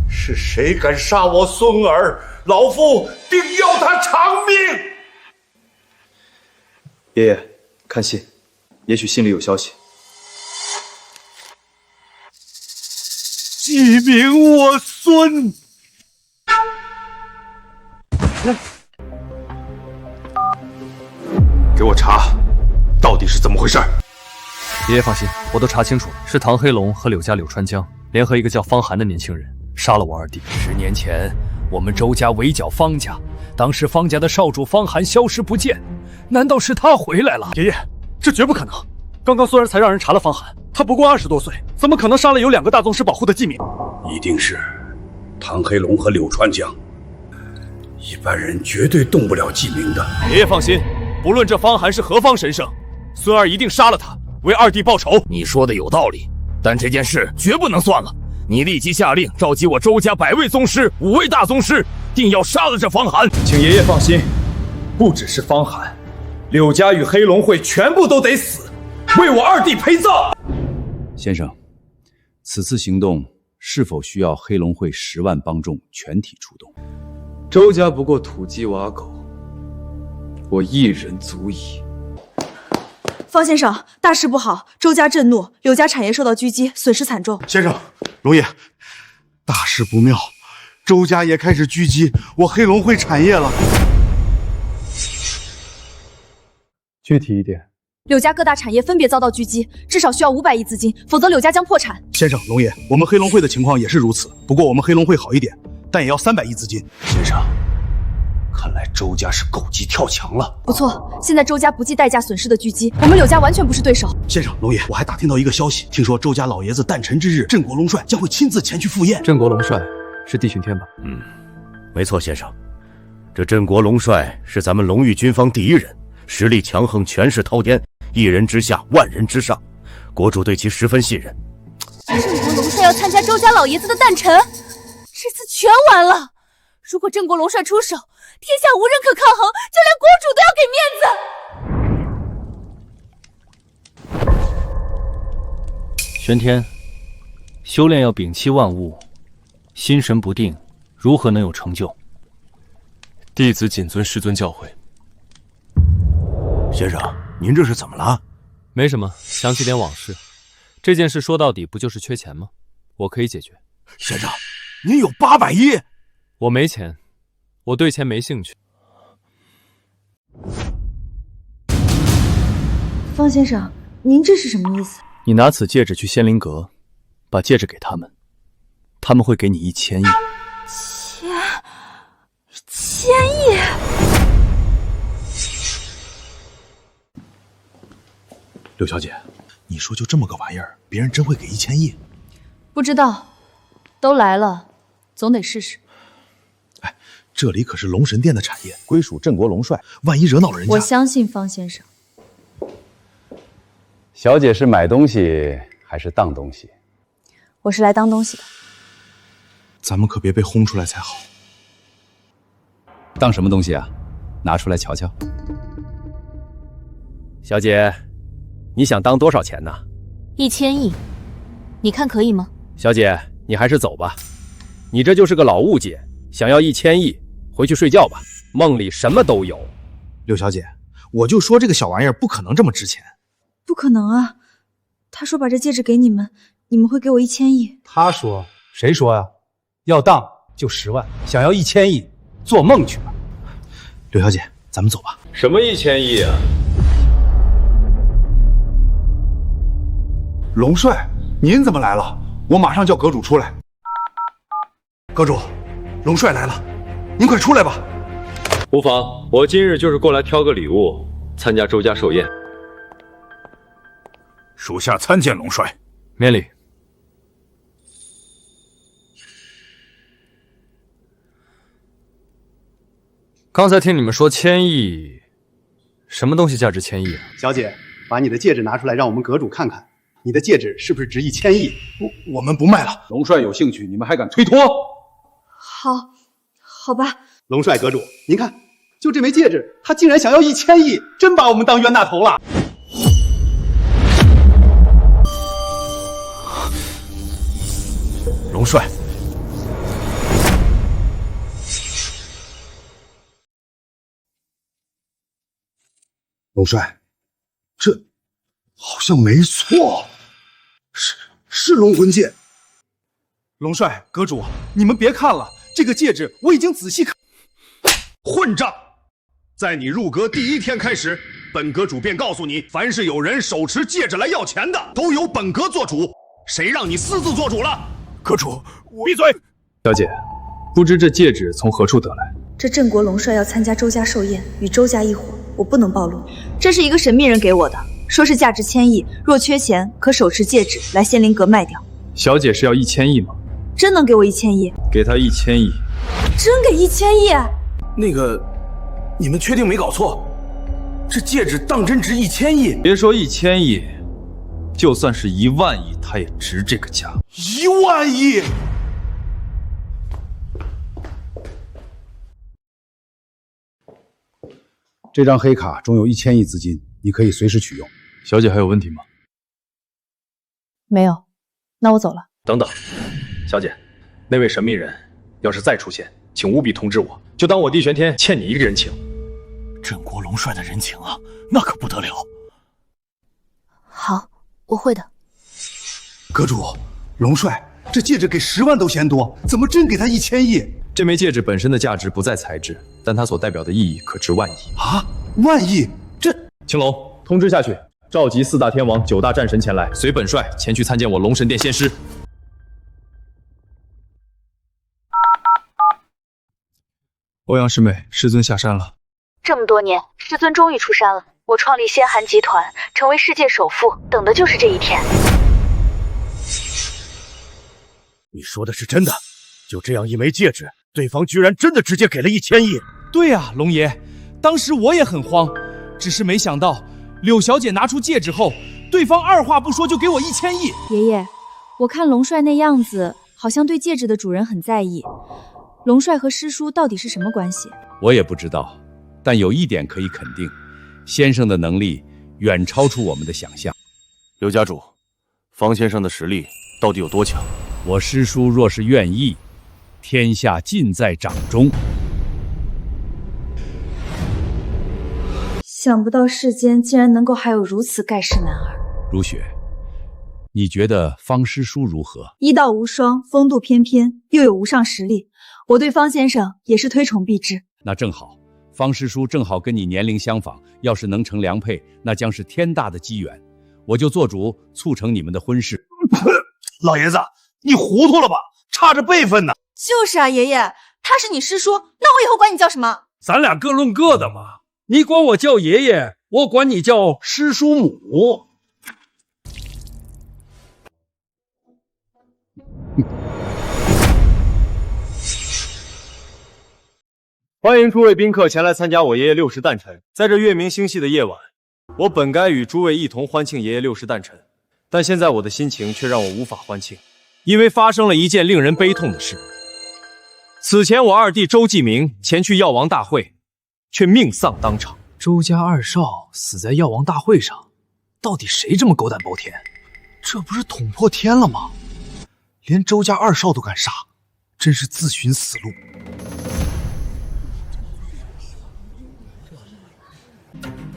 是谁敢杀我孙儿？老夫定要他偿命！爷爷，看信，也许信里有消息。记明我孙。给我查，到底是怎么回事？爷爷放心，我都查清楚了，是唐黑龙和柳家柳川江联合一个叫方寒的年轻人，杀了我二弟。10年前，我们周家围剿方家，当时方家的少主方寒消失不见，难道是他回来了？爷爷，这绝不可能！刚刚孙儿才让人查了方寒，他不过20多岁，怎么可能杀了有2个大宗师保护的继明？一定是唐黑龙和柳川江，一般人绝对动不了继明的。爷爷放心，不论这方寒是何方神圣，孙儿一定杀了他，为二弟报仇。你说的有道理，但这件事绝不能算了。你立即下令召集我周家100位宗师、5位大宗师，定要杀了这方寒。请爷爷放心，不只是方寒，柳家与黑龙会全部都得死，为我二弟陪葬。先生，此次行动是否需要黑龙会10万帮众全体出动？周家不过土鸡瓦狗，我一人足矣。方先生，大事不好，周家震怒，柳家产业受到狙击，损失惨重。先生，龙爷，大事不妙，周家也开始狙击我黑龙会产业了。具体一点。柳家各大产业分别遭到狙击，至少需要500亿资金，否则柳家将破产。先生，龙爷，我们黑龙会的情况也是如此，不过我们黑龙会好一点，但也要300亿资金。先生，看来周家是狗急跳墙了。不错，现在周家不计代价损失的狙击，我们柳家完全不是对手。先生，龙爷，我还打听到一个消息，听说周家老爷子诞辰之日，镇国龙帅将会亲自前去赴宴。镇国龙帅是地巡天吧？没错，先生，这镇国龙帅是咱们龙域军方第一人，实力强横，权势滔天，一人之下，万人之上，国主对其十分信任。镇国龙帅要参加周家老爷子的诞辰，这次全完了。如果镇国龙帅出手，天下无人可抗衡，就连国主都要给面子。玄天，修炼要摒弃万物，心神不定，如何能有成就？弟子谨遵师尊教诲。先生，您这是怎么了？没什么，想起点往事。这件事说到底不就是缺钱吗？我可以解决。先生，您有800亿？我没钱，我对钱没兴趣。方先生，您这是什么意思？你拿此戒指去仙灵阁，把戒指给他们，他们会给你1000亿。1000亿？柳小姐，你说就这么个玩意儿，别人真会给1000亿？不知道，都来了，总得试试。哎，这里可是龙神殿的产业，归属镇国龙帅，万一惹恼了人家……我相信方先生。小姐是买东西还是当东西？我是来当东西的。咱们可别被轰出来才好。当什么东西啊？拿出来瞧瞧。小姐，你想当多少钱呢？1000亿，你看可以吗？小姐，你还是走吧。你这就是个老物件，想要1000亿，回去睡觉吧，梦里什么都有。柳小姐，我就说这个小玩意儿不可能这么值钱。不可能啊！他说把这戒指给你们，你们会给我1000亿。他说？谁说呀？要当就10万，想要1000亿，做梦去吧。柳小姐，咱们走吧。什么1000亿啊？龙帅，您怎么来了？我马上叫阁主出来。阁主，龙帅来了，您快出来吧。无妨，我今日就是过来挑个礼物，参加周家寿宴。属下参见龙帅。免礼。刚才听你们说1000亿，什么东西价值1000亿啊？小姐，把你的戒指拿出来，让我们阁主看看，你的戒指是不是值1000亿？我们不卖了。龙帅有兴趣，你们还敢推脱？好吧。龙帅阁主，您看，就这枚戒指，他竟然想要1000亿，真把我们当冤大头了。龙帅，龙帅，这好像没错，是龙魂戒。龙帅，阁主，你们别看了，这个戒指我已经仔细看。混账！在你入阁第1天开始，本阁主便告诉你，凡是有人手持戒指来要钱的，都由本阁做主。谁让你私自做主了？阁主，闭嘴！小姐，不知这戒指从何处得来？这镇国龙帅要参加周家寿宴，与周家一伙，我不能暴露。这是一个神秘人给我的，说是价值1000亿，若缺钱可手持戒指来仙灵阁卖掉。小姐是要1000亿吗？真能给我1000亿？给她1000亿。真给1000亿？那个，你们确定没搞错？这戒指当真值1000亿？别说1000亿，就算是1万亿，它也值这个价。1万亿！这张黑卡中有1000亿资金，你可以随时取用。小姐还有问题吗？没有，那我走了。等等，小姐，那位神秘人要是再出现，请务必通知我，就当我帝玄天欠你一个人情。镇国龙帅的人情啊，那可不得了。好，我会的。阁主，龙帅，这戒指给10万都嫌多，怎么真给他1000亿？这枚戒指本身的价值不在材质，但它所代表的意义可值万亿啊！万亿！这青龙，通知下去，召集4大天王、9大战神前来，随本帅前去参见我龙神殿仙师。欧阳师妹，师尊下山了。这么多年，师尊终于出山了。我创立仙寒集团，成为世界首富，等的就是这一天。你说的是真的？就这样一枚戒指，对方居然真的直接给了1000亿？对啊，龙爷，当时我也很慌，只是没想到柳小姐拿出戒指后，对方二话不说就给我1000亿。爷爷，我看龙帅那样子，好像对戒指的主人很在意。龙帅和师叔到底是什么关系？我也不知道，但有一点可以肯定，先生的能力远超出我们的想象。刘家主，方先生的实力到底有多强？我师叔若是愿意，天下尽在掌中。想不到世间竟然能够还有如此盖世男儿。如雪，你觉得方师叔如何？医道无双，风度翩翩，又有无上实力，我对方先生也是推崇备至。那正好，方师叔正好跟你年龄相仿，要是能成良配，那将是天大的机缘。我就做主促成你们的婚事。老爷子，你糊涂了吧？差着辈分呢。就是啊，爷爷，他是你师叔，那我以后管你叫什么？咱俩各论各的嘛。你管我叫爷爷，我管你叫师叔母。欢迎诸位宾客前来参加我爷爷60诞辰。在这月明星稀的夜晚，我本该与诸位一同欢庆爷爷60诞辰，但现在我的心情却让我无法欢庆，因为发生了一件令人悲痛的事。此前我二弟周继明前去药王大会，却命丧当场。周家2少死在药王大会上，到底谁这么狗胆包天？这不是捅破天了吗？连周家2少都敢杀，真是自寻死路。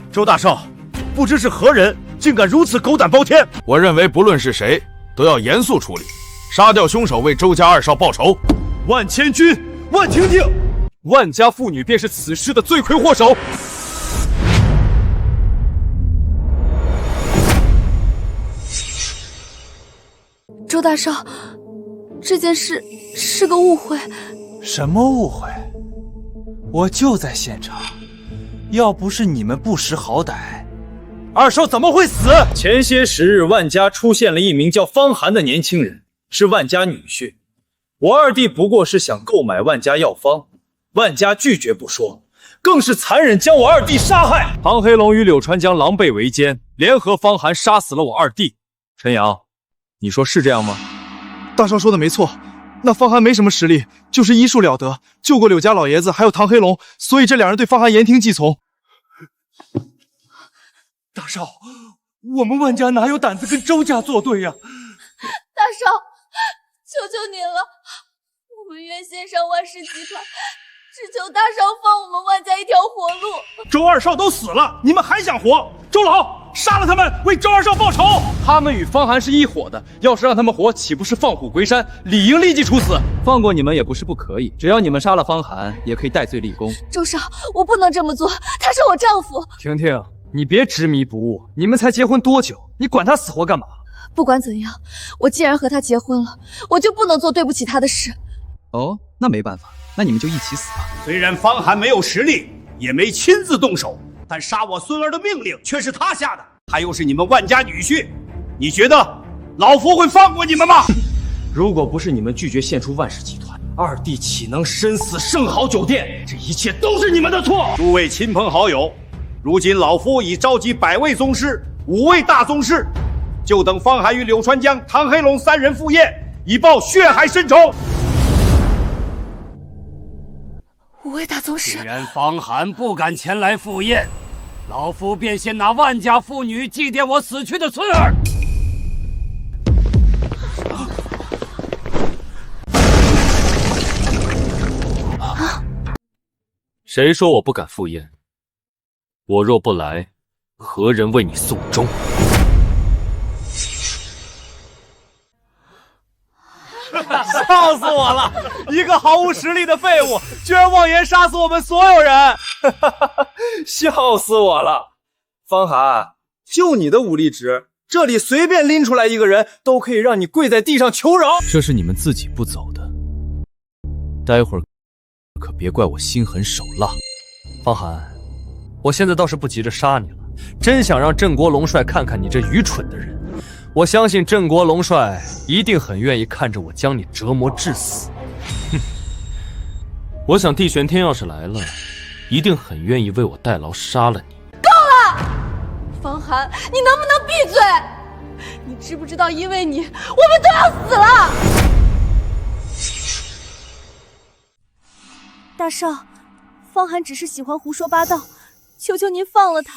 周大少，不知是何人，竟敢如此狗胆包天！我认为不论是谁，都要严肃处理，杀掉凶手，为周家2少报仇。万千军，万婷婷，万家妇女便是此事的罪魁祸首。周大少，这件事是个误会。什么误会？我就在现场，要不是你们不识好歹，2少怎么会死？前些时日，万家出现了一名叫方寒的年轻人，是万家女婿。我二弟不过是想购买万家药方，万家拒绝不说，更是残忍将我二弟杀害。唐黑龙与柳传江狼狈为奸，联合方寒杀死了我二弟。陈阳，你说是这样吗？大少说的没错，那方寒没什么实力，就是医术了得，救过柳家老爷子还有唐黑龙，所以这2人对方寒言听计从。大少，我们万家哪有胆子跟周家作对呀？大少，求求您了，我们愿献上万氏集团，只求大少放我们万家一条活路。周2少都死了，你们还想活？周老，杀了他们，为周2少报仇！他们与方寒是一伙的，要是让他们活，岂不是放虎归山？理应立即处死。放过你们也不是不可以，只要你们杀了方寒，也可以戴罪立功。周少，我不能这么做，他是我丈夫。婷婷，你别执迷不悟，你们才结婚多久？你管他死活干嘛？不管怎样，我既然和他结婚了，我就不能做对不起他的事。哦，那没办法，那你们就一起死吧。虽然方寒没有实力，也没亲自动手，但杀我孙儿的命令却是他下的，他又是你们万家女婿，你觉得老夫会放过你们吗？如果不是你们拒绝献出万氏集团，二弟岂能身死圣豪酒店？这一切都是你们的错！诸位亲朋好友，如今老夫已召集100位宗师、5位大宗师，就等方寒与柳传江、唐黑龙3人赴宴，以报血海深仇。 5位大宗师，既然方寒不敢前来赴宴，老夫便先拿万家妇女祭奠我死去的孙儿。谁说我不敢赴宴？我若不来，何人为你送终？笑死我了！一个毫无实力的废物，居然妄言杀死我们所有人！笑死我了！方寒，就你的武力值，这里随便拎出来一个人，都可以让你跪在地上求饶。这是你们自己不走的，待会儿可别怪我心狠手辣。方寒，我现在倒是不急着杀你了，真想让镇国龙帅看看你这愚蠢的人。我相信镇国龙帅一定很愿意看着我将你折磨致死。哼，我想地玄天要是来了，一定很愿意为我代劳杀了你。够了，方寒，你能不能闭嘴？你知不知道，因为你，我们都要死了。大少，方寒只是喜欢胡说八道，求求您放了他。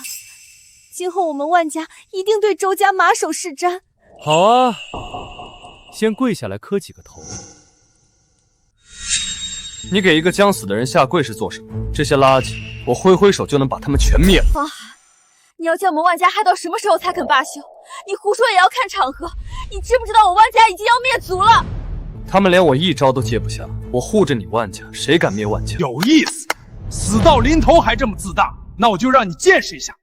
今后我们万家一定对周家马首是瞻。好啊，先跪下来磕几个头。你给一个将死的人下跪是做什么？这些垃圾，我挥挥手就能把他们全灭了。方寒，你要将我们万家害到什么时候才肯罢休？你胡说也要看场合。你知不知道我万家已经要灭族了？他们连我一招都接不下，我护着你万家，谁敢灭万家？有意思，死到临头还这么自大，那我就让你见识一下。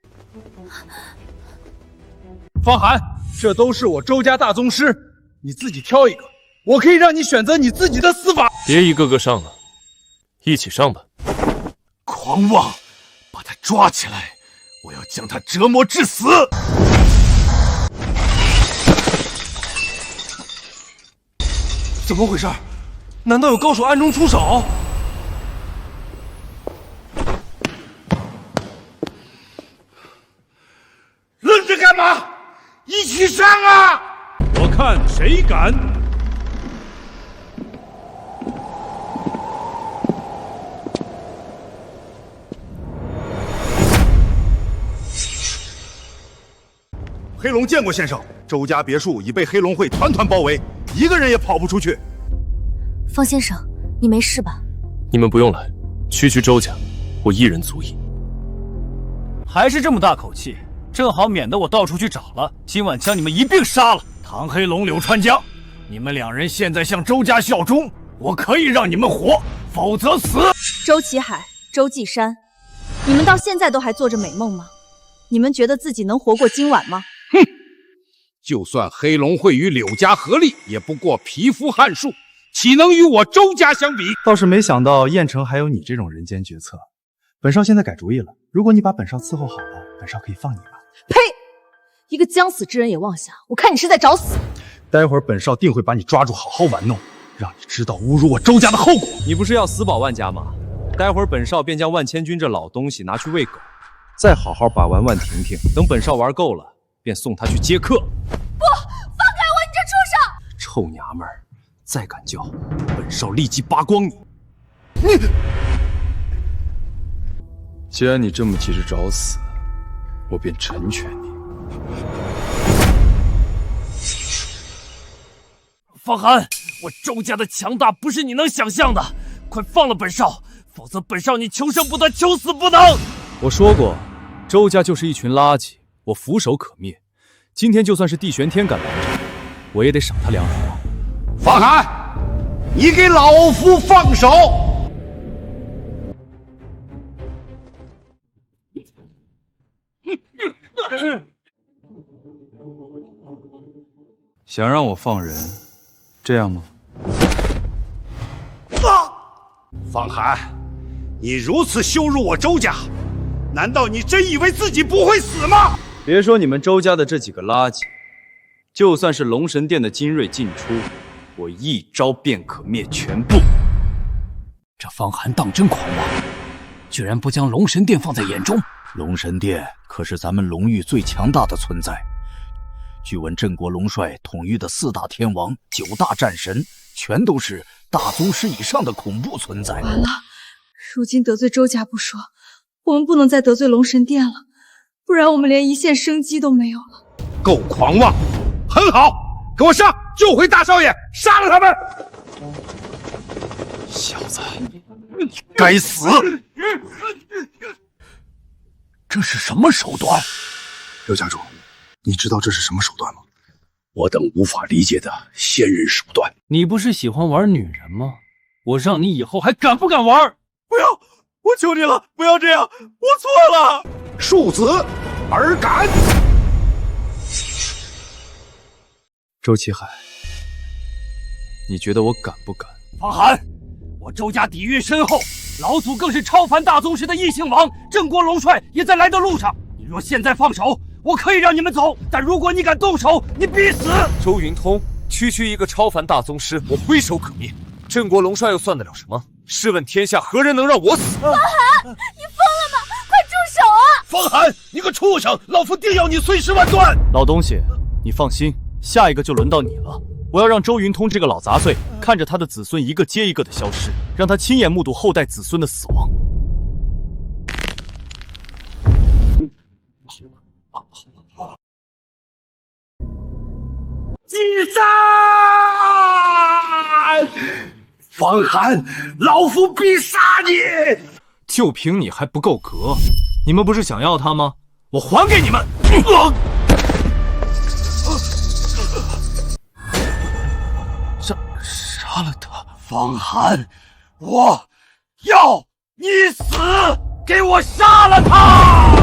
方寒，这都是我周家大宗师，你自己挑一个，我可以让你选择你自己的死法。别一个个上了，一起上吧。狂妄，把他抓起来，我要将他折磨致死。怎么回事？难道有高手暗中出手？愣着干嘛？一起上啊！我看谁敢！黑龙见过先生，周家别墅已被黑龙会团团包围，一个人也跑不出去。方先生，你没事吧？你们不用来，区周家，我一人足矣。还是这么大口气，正好免得我到处去找了，今晚将你们一并杀了。唐黑龙、柳川江，你们两人现在向周家效忠，我可以让你们活，否则死。周启海、周继山，你们到现在都还做着美梦吗？你们觉得自己能活过今晚吗？哼，就算黑龙会与柳家合力，也不过匹夫撼树，岂能与我周家相比？倒是没想到燕城还有你这种人间绝策。本少现在改主意了，如果你把本少伺候好了，本少可以放你吧。呸！一个将死之人也妄想，我看你是在找死。待会儿本少定会把你抓住，好好玩弄，让你知道侮辱我周家的后果。你不是要死保万家吗？待会儿本少便将万千军这老东西拿去喂狗，再好好把玩万婷婷。等本少玩够了，便送他去接客。不，放开我，你这畜生！臭娘们儿，再敢叫，本少立即扒光你！既然你这么急着找死，我便成全你。方寒，我周家的强大不是你能想象的，快放了本少，否则本少你求生不得，求死不能！我说过，周家就是一群垃圾，我俯首可灭。今天就算是地玄天敢拦着，我也得赏他两耳光。方寒，你给老夫放手！想让我放人，这样吗？方寒，你如此羞辱我周家，难道你真以为自己不会死吗？别说你们周家的这几个垃圾，就算是龙神殿的精锐尽出，我一招便可灭全部。这方寒当真狂妄，居然不将龙神殿放在眼中。龙神殿可是咱们龙域最强大的存在，据闻镇国龙帅统御的4大天王、9大战神，全都是大宗师以上的恐怖存在。完了，如今得罪周家不说，我们不能再得罪龙神殿了，不然我们连一线生机都没有了。够狂妄！很好，给我上，救回大少爷，杀了他们！小子，该死！这是什么手段？刘家主，你知道这是什么手段吗？我等无法理解的仙人手段。你不是喜欢玩女人吗？我让你以后还敢不敢玩？不要！我求你了，不要这样！我错了。庶子而敢！周启海，你觉得我敢不敢？方寒，我周家底蕴深厚，老祖更是超凡大宗师的异姓王，郑国龙帅也在来的路上。你若现在放手，我可以让你们走，但如果你敢动手，你必死。周云通，区区一个超凡大宗师，我挥手可灭。郑国龙帅又算得了什么？试问天下何人能让我死？方寒，你疯了吗？快住手啊！方寒，你个畜生，老夫定要你碎尸万段！老东西，你放心，下一个就轮到你了。我要让周云通这个老杂碎看着他的子孙一个接一个的消失，让他亲眼目睹后代子孙的死亡。击杀！方寒，老夫必杀你！就凭你还不够格？你们不是想要他吗？我还给你们！杀了他！方寒，我要你死！给我杀了他！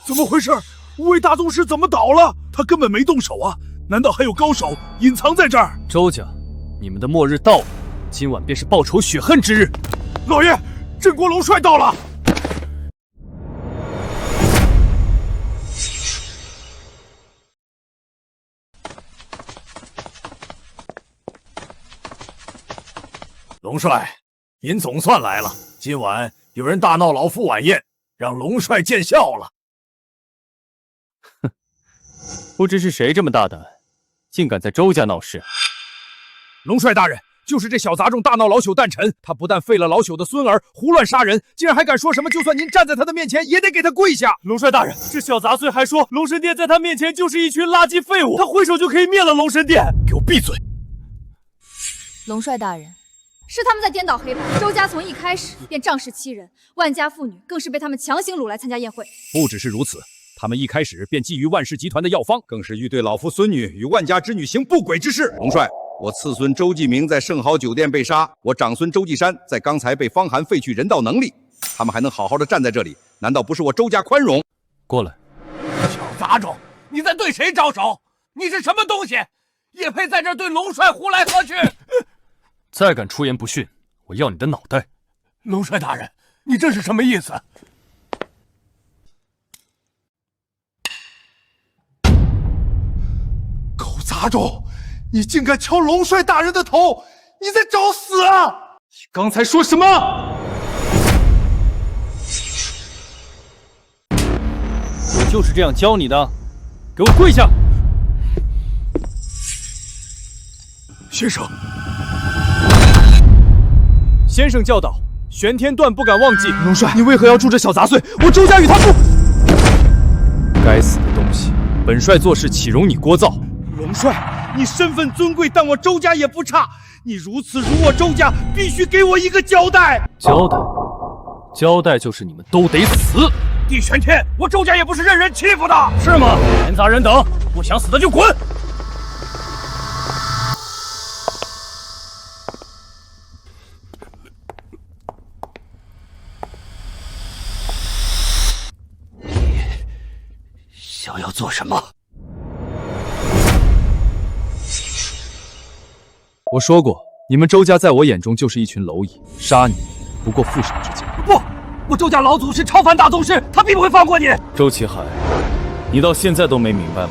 怎么回事？无畏大宗师怎么倒了？他根本没动手啊！难道还有高手隐藏在这儿？周家，你们的末日到了，今晚便是报仇雪恨之日。老爷，郑国龙帅到了。龙帅，您总算来了。今晚有人大闹老夫晚宴，让龙帅见笑了。哼，不知是谁这么大胆，竟敢在周家闹事。龙帅大人，就是这小杂种大闹老朽诞辰，他不但废了老朽的孙儿，胡乱杀人，竟然还敢说什么就算您站在他的面前，也得给他跪下。龙帅大人，这小杂碎还说龙神殿在他面前就是一群垃圾废物，他挥手就可以灭了龙神殿。给我闭嘴！龙帅大人，是他们在颠倒黑白。周家从一开始便仗势欺人，万家妇女更是被他们强行掳来参加宴会。不只是如此，他们一开始便觊觎万氏集团的药方，更是欲对老夫孙女与万家之女行不轨之事。龙帅，我次孙周继明在盛豪酒店被杀，我长孙周继山在刚才被方寒废去人道能力，他们还能好好的站在这里，难道不是我周家宽容？过来。小杂种，你在对谁招手？你是什么东西？也配在这儿对龙帅呼来喝去？再敢出言不逊，我要你的脑袋！龙帅大人，你这是什么意思？狗杂种，你竟敢敲龙帅大人的头！你在找死啊！你刚才说什么？我就是这样教你的，给我跪下！先生。先生教导，玄天段不敢忘记。龙帅，你为何要助这小杂碎？我周家与他不……该死的东西！本帅做事岂容你聒噪？龙帅，你身份尊贵，但我周家也不差。你如此辱我周家，必须给我一个交代。交代？交代就是你们都得死。地玄天，我周家也不是任人欺负的，是吗？闲杂人等，不想死的就滚！想要做什么？我说过，你们周家在我眼中就是一群蝼蚁，杀你不过缚手之剑。不，我周家老祖是超凡大宗师，他必不会放过你。周启海，你到现在都没明白吗？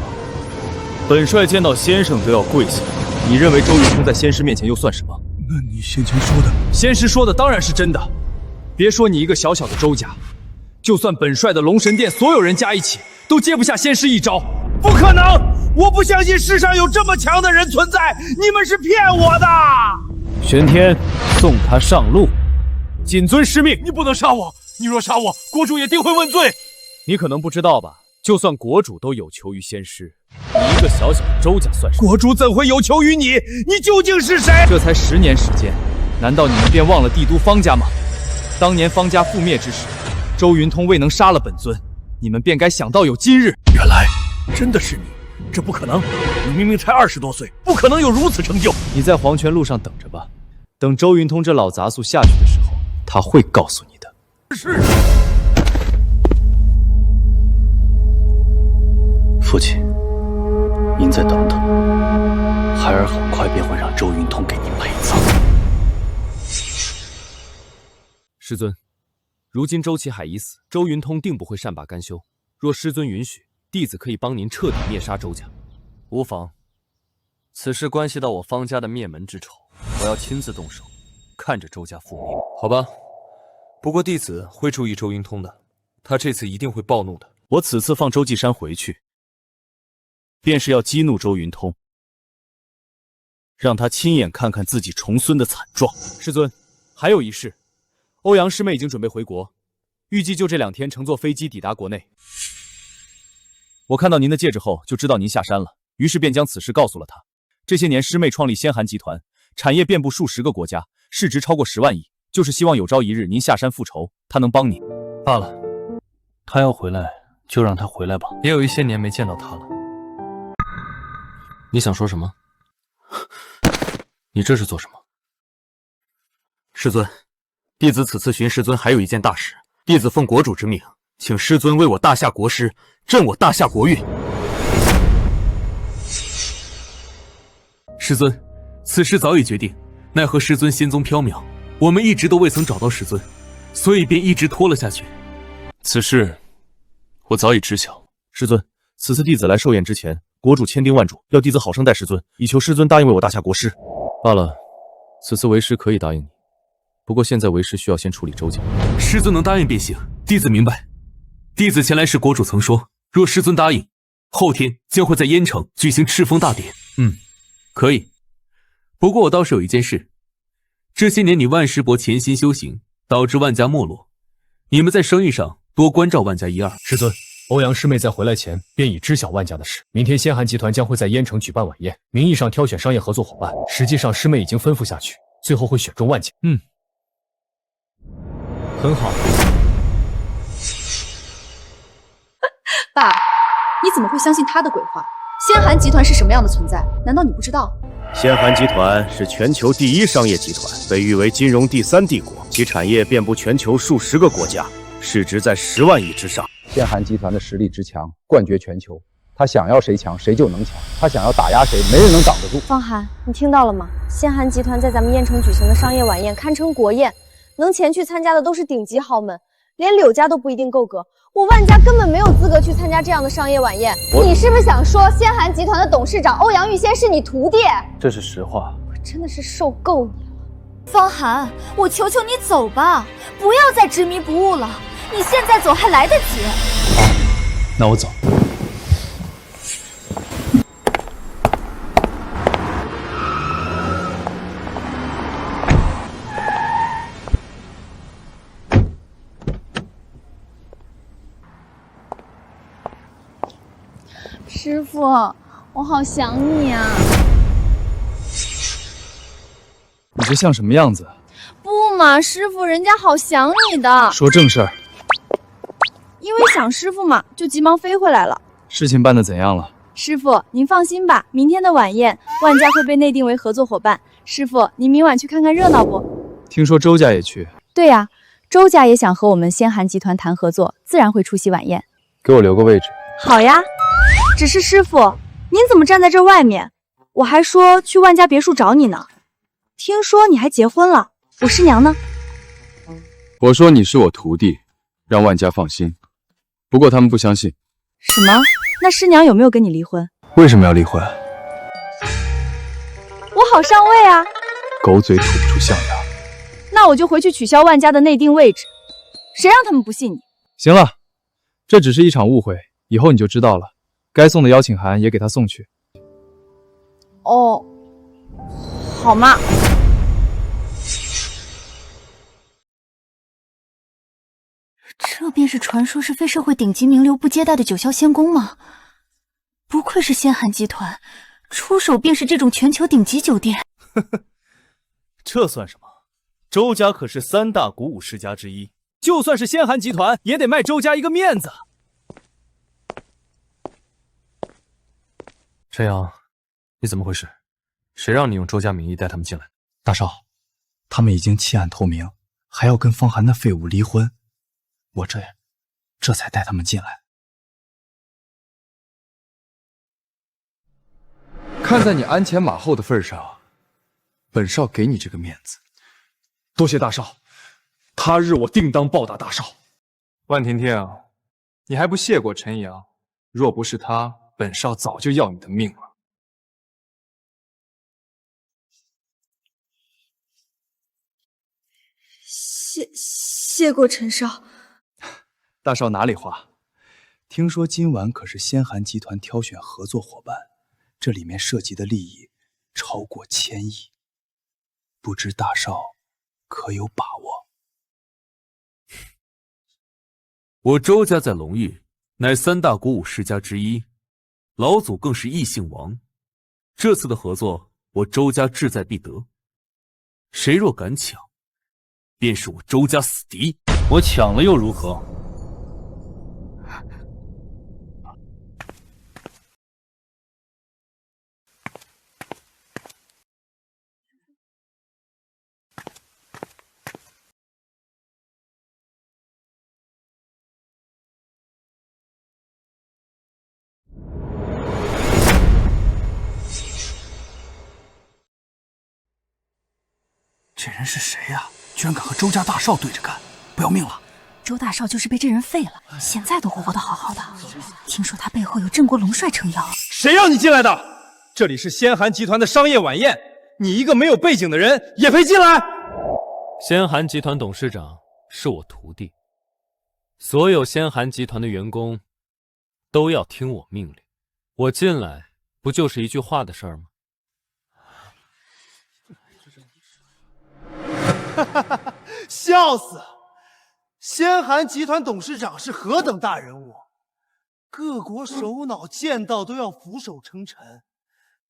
本帅见到先生都要跪下，你认为周云通在仙师面前又算什么？那你先前说的，仙师说的当然是真的。别说你一个小小的周家，就算本帅的龙神殿所有人加一起，都接不下仙师一招。不可能！我不相信世上有这么强的人存在，你们是骗我的！玄天，送他上路，谨遵师命。你不能杀我，你若杀我，国主也定会问罪。你可能不知道吧，就算国主都有求于先师，你一个小小的周家算什么？国主怎会有求于你？你究竟是谁？这才10年时间，难道你们便忘了帝都方家吗？当年方家覆灭之时，周云通未能杀了本尊，你们便该想到有今日。原来真的是你，这不可能！你明明才20多岁，不可能有如此成就。你在黄泉路上等着吧，等周云通这老杂碎下去的时候，他会告诉你的。是。父亲，您再等等，孩儿很快便会让周云通给您陪葬。师尊，如今周启海已死，周云通定不会善罢甘休。若师尊允许，弟子可以帮您彻底灭杀周家。无妨，此事关系到我方家的灭门之仇，我要亲自动手，看着周家覆灭。好吧，不过弟子会注意周云通的，他这次一定会暴怒的。我此次放周继山回去，便是要激怒周云通，让他亲眼看看自己重孙的惨状。师尊，还有一事，欧阳师妹已经准备回国，预计就这2天乘坐飞机抵达国内。我看到您的戒指后，就知道您下山了，于是便将此事告诉了他。这些年，师妹创立先寒集团，产业遍布数10个国家，市值超过10万亿，就是希望有朝一日您下山复仇，他能帮你。罢了，他要回来就让他回来吧。也有一些年没见到他了。你想说什么？你这是做什么？师尊，弟子此次寻师尊还有一件大事，弟子奉国主之命，请师尊为我大夏国师，镇我大夏国运。师尊，此事早已决定，奈何师尊仙踪飘渺，我们一直都未曾找到师尊，所以便一直拖了下去。此事我早已知晓。师尊，此次弟子来寿宴之前，国主千叮万嘱，要弟子好生待师尊，以求师尊答应为我大夏国师。罢了，此次为师可以答应你，不过现在为师需要先处理周家。师尊能答应便行，弟子明白。弟子前来时，国主曾说，若师尊答应，后天将会在燕城举行敕封大典。可以。不过我倒是有一件事，这些年你万师伯潜心修行，导致万家没落，你们在生意上多关照万家一二。师尊，欧阳师妹在回来前便已知晓万家的事。明天先寒集团将会在燕城举办晚宴，名义上挑选商业合作伙伴，实际上师妹已经吩咐下去，最后会选中万家。很好。爸，你怎么会相信他的鬼话？先寒集团是什么样的存在？难道你不知道？先寒集团是全球第1商业集团，被誉为金融第3帝国，其产业遍布全球数10个国家，市值在10万亿之上。先寒集团的实力之强，冠绝全球。他想要谁强，谁就能强；他想要打压谁，没人能挡得住。方寒，你听到了吗？先寒集团在咱们燕城举行的商业晚宴堪称国宴，能前去参加的都是顶级豪门，连柳家都不一定够格。我万家根本没有资格去参加这样的商业晚宴。你是不是想说先寒集团的董事长欧阳玉仙是你徒弟？这是实话。我真的是受够你了。方寒，我求求你走吧，不要再执迷不悟了。你现在走还来得及。好，那我走。师傅，我好想你啊！你这像什么样子？不嘛，师傅，人家好想你的。说正事儿。因为想师傅嘛，就急忙飞回来了。事情办得怎样了？师傅，您放心吧，明天的晚宴，万家会被内定为合作伙伴。师傅，您明晚去看看热闹不？听说周家也去。对呀，周家也想和我们先寒集团谈合作，自然会出席晚宴。给我留个位置。好呀。只是师傅，您怎么站在这外面？我还说去万家别墅找你呢。听说你还结婚了，我师娘呢？我说你是我徒弟，让万家放心。不过他们不相信。什么？那师娘有没有跟你离婚？为什么要离婚？我好上位啊！狗嘴吐不出象牙。那我就回去取消万家的内定位置。谁让他们不信你？行了，这只是一场误会，以后你就知道了。该送的邀请函也给他送去。哦，好嘛。这便是传说是非社会顶级名流不接待的九霄仙宫吗？不愧是仙寒集团，出手便是这种全球顶级酒店。这算什么？周家可是3大古武世家之一，就算是仙寒集团，也得卖周家一个面子。陈阳，你怎么回事？谁让你用周家名义带他们进来？大少，他们已经弃暗投明，还要跟方寒那废物离婚，我这才带他们进来。看在你鞍前马后的份上，本少给你这个面子。多谢大少，他日我定当报答大少。万婷婷，你还不谢过陈阳？若不是他，本少早就要你的命了。谢过陈少。大少哪里话？听说今晚可是仙寒集团挑选合作伙伴，这里面涉及的利益超过1000亿，不知大少可有把握？我周家在龙域乃3大古武世家之一，老祖更是异姓王。这次的合作，我周家志在必得。谁若敢抢，便是我周家死敌。我抢了又如何？这人是谁呀？居然敢和周家大少对着干，不要命了！周大少就是被这人废了，现在都活得好好的。听说他背后有镇国龙帅撑腰。谁让你进来的？这里是仙寒集团的商业晚宴，你一个没有背景的人也配进来？仙寒集团董事长是我徒弟，所有仙寒集团的员工都要听我命令。我进来不就是一句话的事儿吗？笑死！仙寒集团董事长是何等大人物，各国首脑见到都要俯首称臣，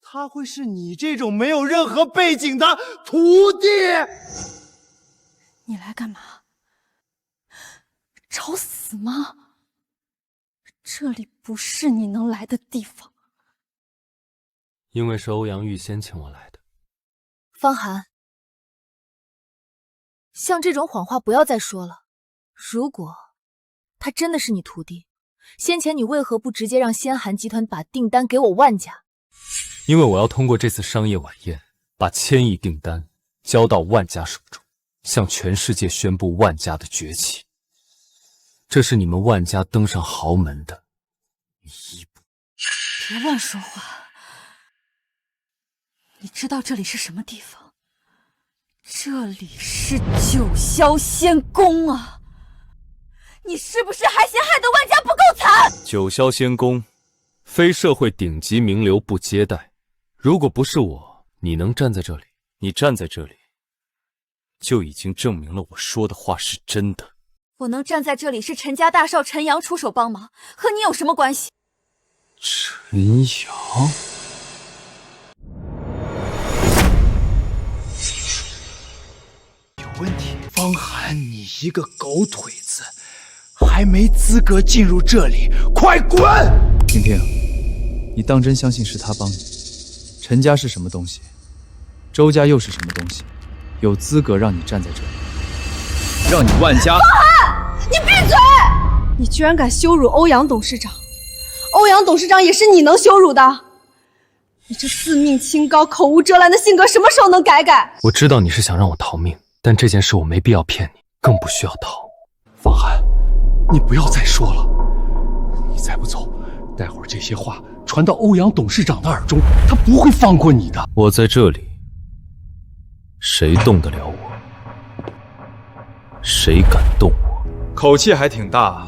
他会是你这种没有任何背景的徒弟？你来干嘛？找死吗？这里不是你能来的地方。因为是欧阳玉仙请我来的。方寒，像这种谎话不要再说了。如果他真的是你徒弟，先前你为何不直接让仙寒集团把订单给我万家？因为我要通过这次商业晚宴，把1000亿订单交到万家手中，向全世界宣布万家的崛起。这是你们万家登上豪门的一步。别乱说话！你知道这里是什么地方？这里是九霄仙宫啊！你是不是还嫌害得万家不够惨？九霄仙宫，非社会顶级名流不接待。如果不是我，你能站在这里？你站在这里，就已经证明了我说的话是真的。我能站在这里，是陈家大少陈阳出手帮忙，和你有什么关系？陈阳。有问题！方寒，你一个狗腿子，还没资格进入这里，快滚！婷婷，你当真相信是他帮你？陈家是什么东西？周家又是什么东西？有资格让你站在这里，让你万家？方寒，你闭嘴！你居然敢羞辱欧阳董事长！欧阳董事长也是你能羞辱的？你这自命清高、口无遮拦的性格，什么时候能改改？我知道你是想让我逃命，但这件事我没必要骗你，更不需要逃。方寒，你不要再说了，你再不走，待会儿这些话传到欧阳董事长的耳中，他不会放过你的。我在这里，谁动得了我？谁敢动我？口气还挺大。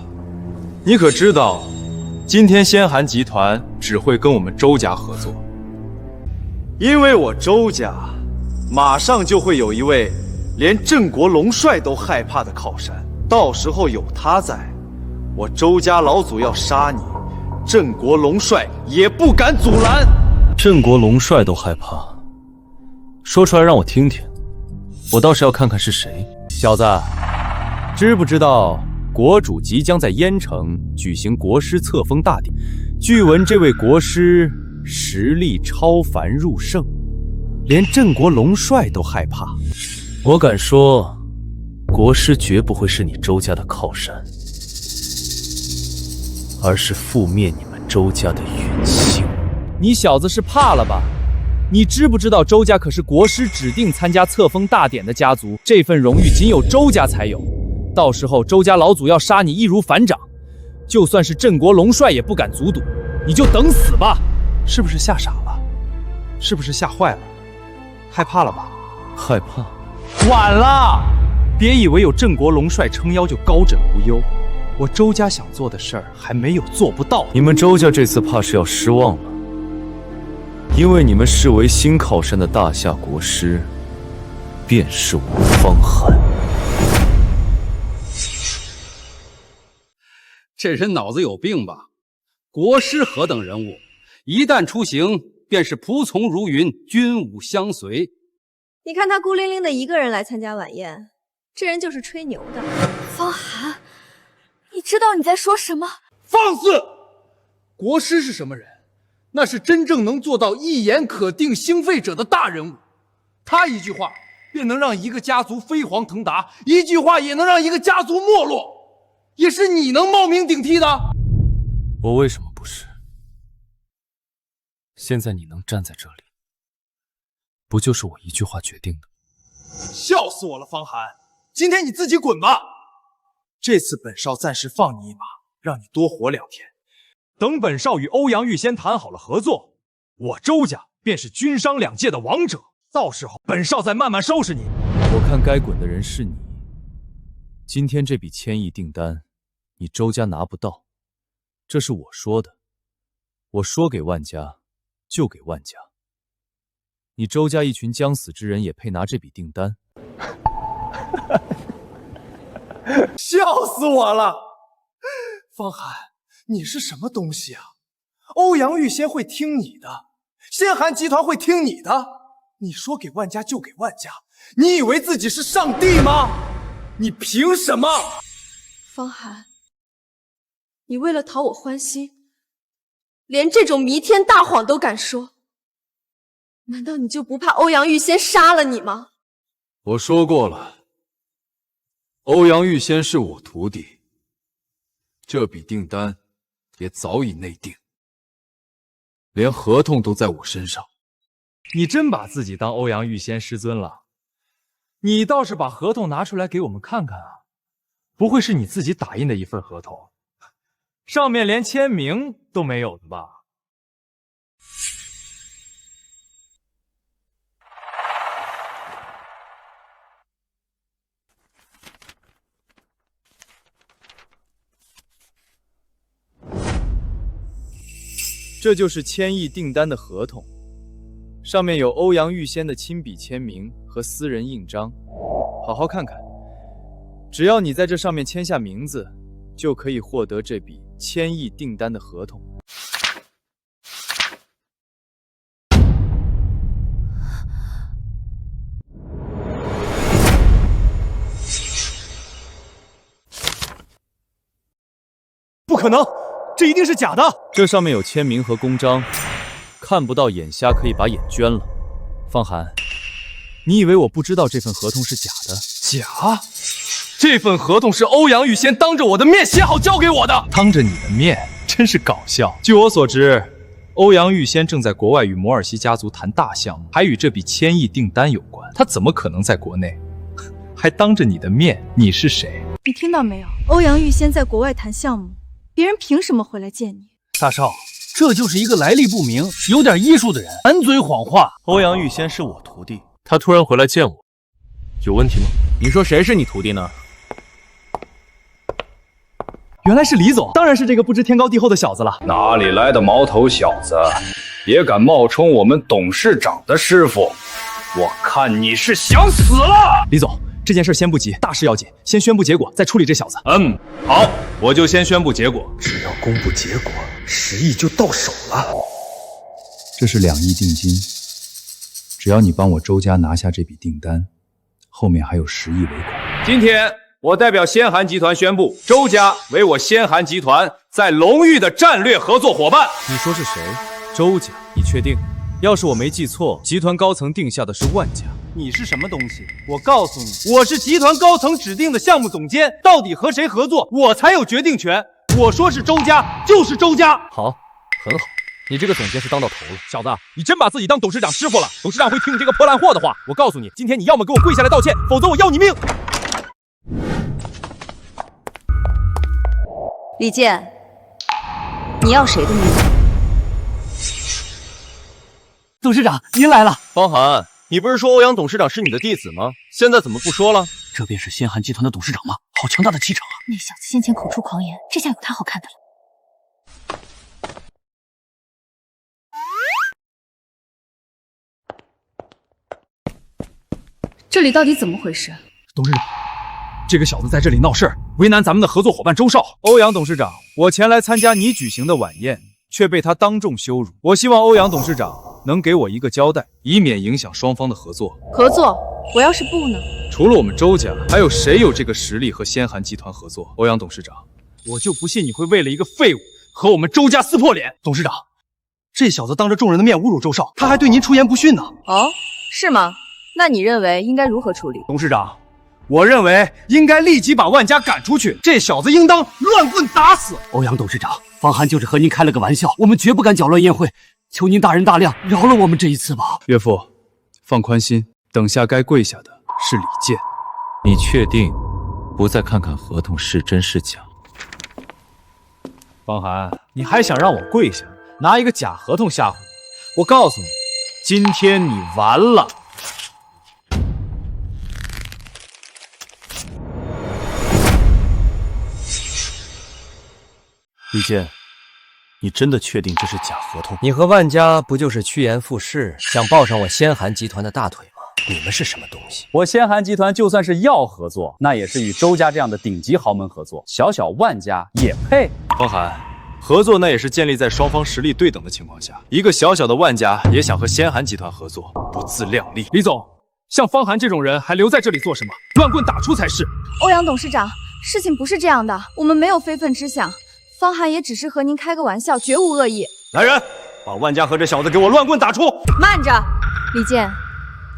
你可知道，今天仙寒集团只会跟我们周家合作，因为我周家马上就会有一位连镇国龙帅都害怕的靠山。到时候有他在，我周家老祖要杀你，镇国龙帅也不敢阻拦。镇国龙帅都害怕，说出来让我听听，我倒是要看看是谁。小子，知不知道国主即将在燕城举行国师册封大典？据闻这位国师实力超凡入圣，连镇国龙帅都害怕。我敢说，国师绝不会是你周家的靠山，而是覆灭你们周家的陨星。你小子是怕了吧？你知不知道周家可是国师指定参加册封大典的家族，这份荣誉仅有周家才有。到时候周家老祖要杀你易如反掌，就算是镇国龙帅也不敢阻堵，你就等死吧！是不是吓傻了？是不是吓坏了？害怕了吧？害怕？晚了！别以为有镇国龙帅撑腰就高枕无忧，我周家想做的事儿还没有做不到。你们周家这次怕是要失望了，因为你们视为新靠山的大夏国师，便是我方寒。这人脑子有病吧？国师何等人物，一旦出行便是仆从如云，军武相随。你看他孤零零的一个人来参加晚宴，这人就是吹牛的。方寒，你知道你在说什么？放肆！国师是什么人？那是真正能做到一言可定兴废者的大人物。他一句话便能让一个家族飞黄腾达，一句话也能让一个家族没落。也是你能冒名顶替的。我为什么不是？现在你能站在这里，不就是我一句话决定的？笑死我了，方寒！今天你自己滚吧。这次本少暂时放你一马，让你多活2天。等本少与欧阳玉仙谈好了合作，我周家便是军商2界的王者。到时候本少再慢慢收拾你。我看该滚的人是你。今天这笔1000亿订单，你周家拿不到，这是我说的。我说给万家，就给万家。你周家一群将死之人也配拿这笔订单？笑死我了！方寒，你是什么东西啊？欧阳玉仙会听你的，仙寒集团会听你的。你说给万家就给万家，你以为自己是上帝吗？你凭什么？方寒，你为了讨我欢心，连这种弥天大谎都敢说，难道你就不怕欧阳玉仙杀了你吗？我说过了，欧阳玉仙是我徒弟，这笔订单也早已内定，连合同都在我身上。你真把自己当欧阳玉仙师尊了？你倒是把合同拿出来给我们看看啊！不会是你自己打印的一份合同，上面连签名都没有的吧？这就是1000亿订单的合同，上面有欧阳玉仙的亲笔签名和私人印章，好好看看。只要你在这上面签下名字，就可以获得这笔1000亿订单的合同。不可能，这一定是假的。这上面有签名和公章，看不到眼瞎可以把眼捐了。方寒，你以为我不知道这份合同是假的？假？这份合同是欧阳玉仙当着我的面写好交给我的。当着你的面，真是搞笑。据我所知，欧阳玉仙正在国外与摩尔西家族谈大项目，还与这笔1000亿订单有关。他怎么可能在国内？还当着你的面？你是谁？你听到没有？欧阳玉仙在国外谈项目，别人凭什么回来见你？大少，这就是一个来历不明、有点医术的人，满嘴谎话。欧阳玉仙是我徒弟，他突然回来见我，有问题吗？你说谁是你徒弟呢？原来是李总，当然是这个不知天高地厚的小子了。哪里来的毛头小子，也敢冒充我们董事长的师傅？我看你是想死了！李总，这件事先不急，大事要紧，先宣布结果，再处理这小子。好，我就先宣布结果。只要公布结果，10亿就到手了。这是2亿定金，只要你帮我周家拿下这笔订单，后面还有10亿尾款。今天我代表仙寒集团宣布，周家为我仙寒集团在龙域的战略合作伙伴。你说是谁？周家？你确定？要是我没记错，集团高层定下的是万家。你是什么东西？我告诉你，我是集团高层指定的项目总监，到底和谁合作，我才有决定权。我说是周家，就是周家。好，很好，你这个总监是当到头了。小子，你真把自己当董事长师傅了？董事长会听你这个破烂货的话。我告诉你，今天你要么给我跪下来道歉，否则我要你命。李健，你要谁的命？董事长，您来了。方寒，你不是说欧阳董事长是你的弟子吗？现在怎么不说了？这便是仙寒集团的董事长吗？好强大的气场啊！那小子先前口出狂言，这下有他好看的了。这里到底怎么回事？董事长，这个小子在这里闹事儿，为难咱们的合作伙伴周少。欧阳董事长，我前来参加你举行的晚宴，却被他当众羞辱。我希望欧阳董事长能给我一个交代，以免影响双方的合作。合作？我要是不呢？除了我们周家，还有谁有这个实力和仙寒集团合作？欧阳董事长，我就不信你会为了一个废物和我们周家撕破脸。董事长，这小子当着众人的面侮辱周少，他还对您出言不逊呢。哦，是吗？那你认为应该如何处理？董事长，我认为应该立即把万家赶出去，这小子应当乱棍打死。欧阳董事长，方寒就是和您开了个玩笑，我们绝不敢搅乱宴会，求您大人大量，饶了我们这一次吧。岳父，放宽心，等下该跪下的是李健。你确定不再看看合同是真是假？方寒，你还想让我跪下，拿一个假合同吓唬你？我告诉你，今天你完了。李健，你真的确定这是假合同？你和万家不就是趋炎附势，想抱上我仙寒集团的大腿吗？你们是什么东西？我仙寒集团就算是要合作，那也是与周家这样的顶级豪门合作，小小万家也配？方寒，合作那也是建立在双方实力对等的情况下，一个小小的万家也想和仙寒集团合作，不自量力。李总，像方寒这种人还留在这里做什么？乱棍打出才是。欧阳董事长，事情不是这样的，我们没有非分之想。方寒也只是和您开个玩笑，绝无恶意。来人，把万家和这小子给我乱棍打出！慢着，李健，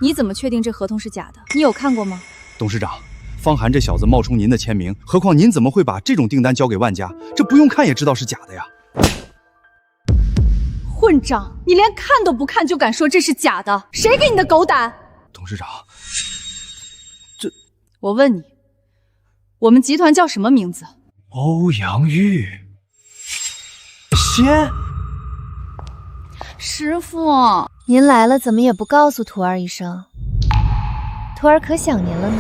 你怎么确定这合同是假的？你有看过吗？董事长，方寒这小子冒充您的签名，何况您怎么会把这种订单交给万家？这不用看也知道是假的呀！混账！你连看都不看就敢说这是假的，谁给你的狗胆？董事长，我问你，我们集团叫什么名字？欧阳玉。仙师傅，您来了，怎么也不告诉徒儿一声？徒儿可想您了呢。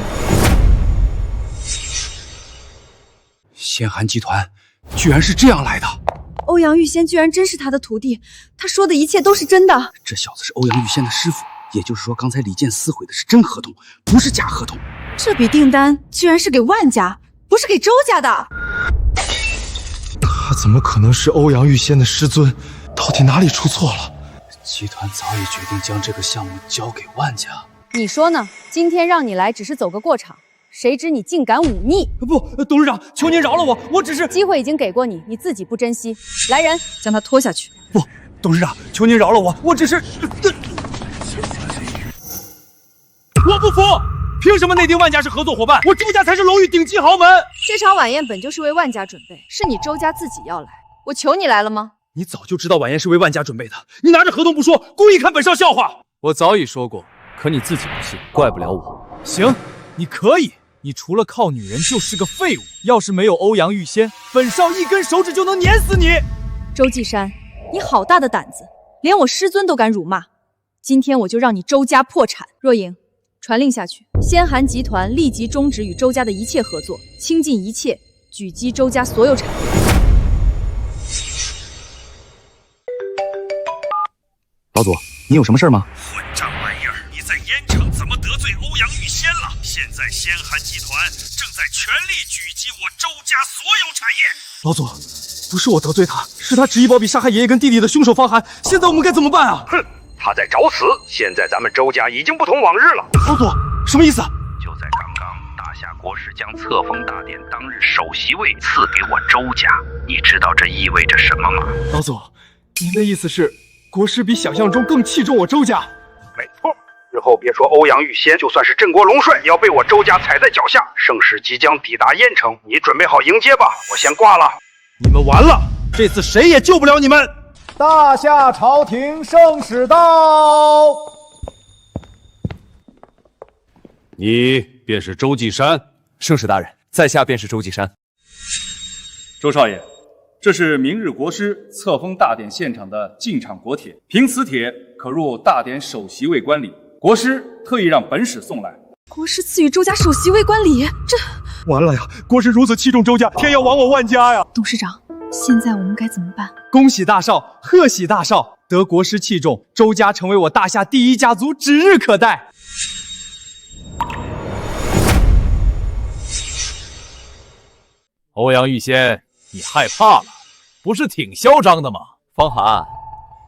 仙寒集团居然是这样来的！欧阳玉仙居然真是他的徒弟，他说的一切都是真的。这小子是欧阳玉仙的师傅，也就是说，刚才李健撕毁的是真合同，不是假合同。这笔订单居然是给万家，不是给周家的。他怎么可能是欧阳玉仙的师尊？到底哪里出错了？集团早已决定将这个项目交给万家。你说呢？今天让你来只是走个过场，谁知你竟敢忤逆！不，董事长，求您饶了我，我只是……机会已经给过你，你自己不珍惜。来人，将他拖下去。不，董事长，求您饶了我，我只是……我不服！凭什么内定万家是合作伙伴？我周家才是龙域顶级豪门。这场晚宴本就是为万家准备，是你周家自己要来，我求你来了吗？你早就知道晚宴是为万家准备的，你拿着合同不说，故意看本少笑话。我早已说过，可你自己不信，怪不了我。行，你可以，你除了靠女人就是个废物。要是没有欧阳玉仙，本少一根手指就能碾死你。周继山，你好大的胆子，连我师尊都敢辱骂。今天我就让你周家破产。若莹，传令下去，仙寒集团立即终止与周家的一切合作，倾尽一切狙击周家所有产业。老祖，你有什么事吗？混账玩意儿！你在燕城怎么得罪欧阳玉仙了？现在在先寒集团正在全力狙击我周家所有产业。老祖，不是我得罪他，是他执意包庇杀害爷爷跟弟弟的凶手方寒。现在我们该怎么办啊？哼，他在找死。现在咱们周家已经不同往日了。老祖，什么意思？就在刚刚，大夏国师将册封大典当日首席位赐给我周家，你知道这意味着什么吗？老祖，您的意思是，国师比想象中更器重我周家？没错。日后别说欧阳玉仙，就算是镇国龙帅，也要被我周家踩在脚下。盛世即将抵达郾城，你准备好迎接吧。我先挂了。你们完了，这次谁也救不了你们。大夏朝廷圣旨到。你便是周继山。圣使大人，在下便是周继山。周少爷，这是明日国师册封大典现场的进场国帖，凭此帖可入大典首席位观礼。国师特意让本使送来。国师赐予周家首席位观礼，这完了呀！国师如此器重周家，天要亡我万家呀！董事长，现在我们该怎么办？恭喜大少，贺喜大少！得国师器重，周家成为我大夏第一家族，指日可待。欧阳玉仙，你害怕了？不是挺嚣张的吗？方寒，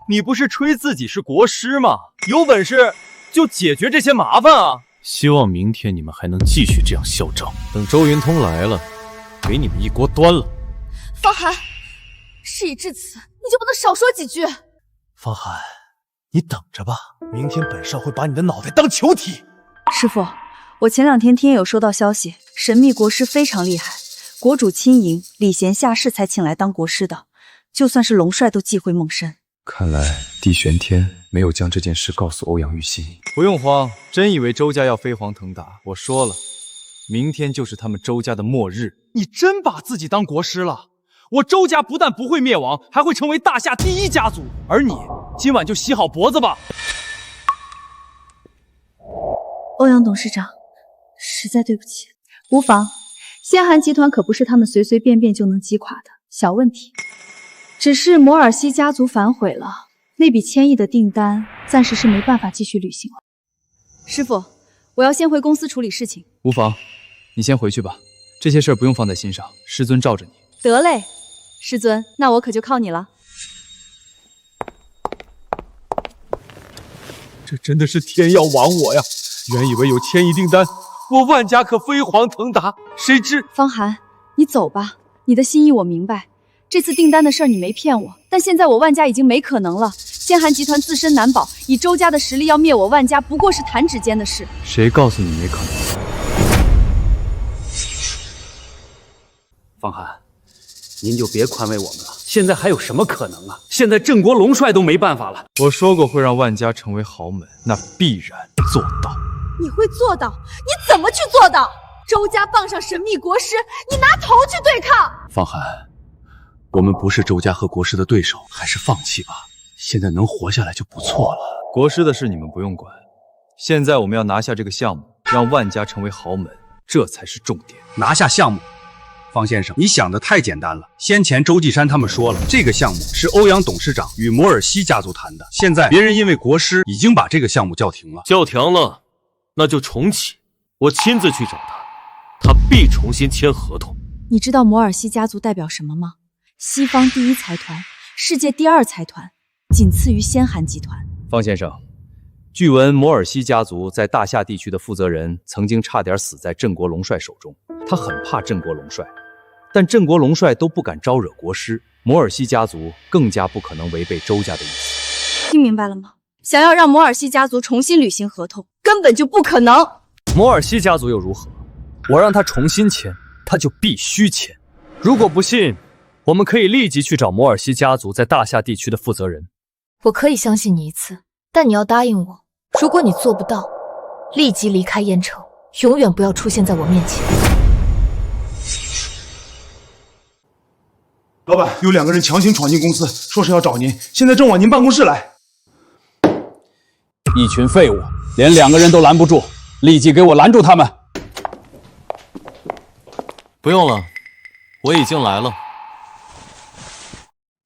你不是吹自己是国师吗？有本事就解决这些麻烦啊！希望明天你们还能继续这样嚣张。等周云通来了，给你们一锅端了。方寒，事已至此，你就不能少说几句？方寒，你等着吧，明天本少会把你的脑袋当球踢。师父，我前2天天有收到消息，神秘国师非常厉害，国主亲迎，礼贤下士才请来当国师的，就算是龙帅都忌讳梦深。看来帝玄天没有将这件事告诉欧阳玉心。不用慌，真以为周家要飞黄腾达？我说了，明天就是他们周家的末日。你真把自己当国师了？我周家不但不会灭亡，还会成为大夏第一家族。而你今晚就洗好脖子吧。欧阳董事长，实在对不起。无妨，先寒集团可不是他们随随便便就能击垮的，小问题。只是摩尔西家族反悔了，那笔1000亿的订单暂时是没办法继续履行了。师父，我要先回公司处理事情。无妨，你先回去吧，这些事儿不用放在心上，师尊罩着你。得嘞，师尊，那我可就靠你了。这真的是天要亡我呀！原以为有1000亿订单，我万家可飞黄腾达，谁知……方寒，你走吧，你的心意我明白。这次订单的事儿你没骗我，但现在我万家已经没可能了。先寒集团自身难保，以周家的实力要灭我万家不过是弹指间的事。谁告诉你没可能？方寒，您就别宽慰我们了，现在还有什么可能啊？现在镇国龙帅都没办法了。我说过会让万家成为豪门，那必然做到。你会做到？你怎么去做到？周家傍上神秘国师，你拿头去对抗？方寒，我们不是周家和国师的对手，还是放弃吧。现在能活下来就不错了。国师的事你们不用管，现在我们要拿下这个项目，让万家成为豪门，这才是重点。拿下项目？方先生，你想的太简单了。先前周继山他们说了，这个项目是欧阳董事长与摩尔西家族谈的。现在别人因为国师已经把这个项目叫停了。叫停了，那就重启。我亲自去找他，他必重新签合同。你知道摩尔西家族代表什么吗？西方第一财团，世界第2财团，仅次于先寒集团。方先生，据闻摩尔西家族在大夏地区的负责人曾经差点死在镇国龙帅手中，他很怕镇国龙帅。但镇国龙帅都不敢招惹国师，摩尔西家族更加不可能违背周家的意思。听明白了吗？想要让摩尔西家族重新履行合同，根本就不可能。摩尔西家族又如何？我让他重新签，他就必须签。如果不信，我们可以立即去找摩尔西家族在大夏地区的负责人。我可以相信你一次，但你要答应我，如果你做不到，立即离开郾城，永远不要出现在我面前。老板，有2个人强行闯进公司，说是要找您，现在正往您办公室来。一群废物，连2个人都拦不住，立即给我拦住他们！不用了，我已经来了。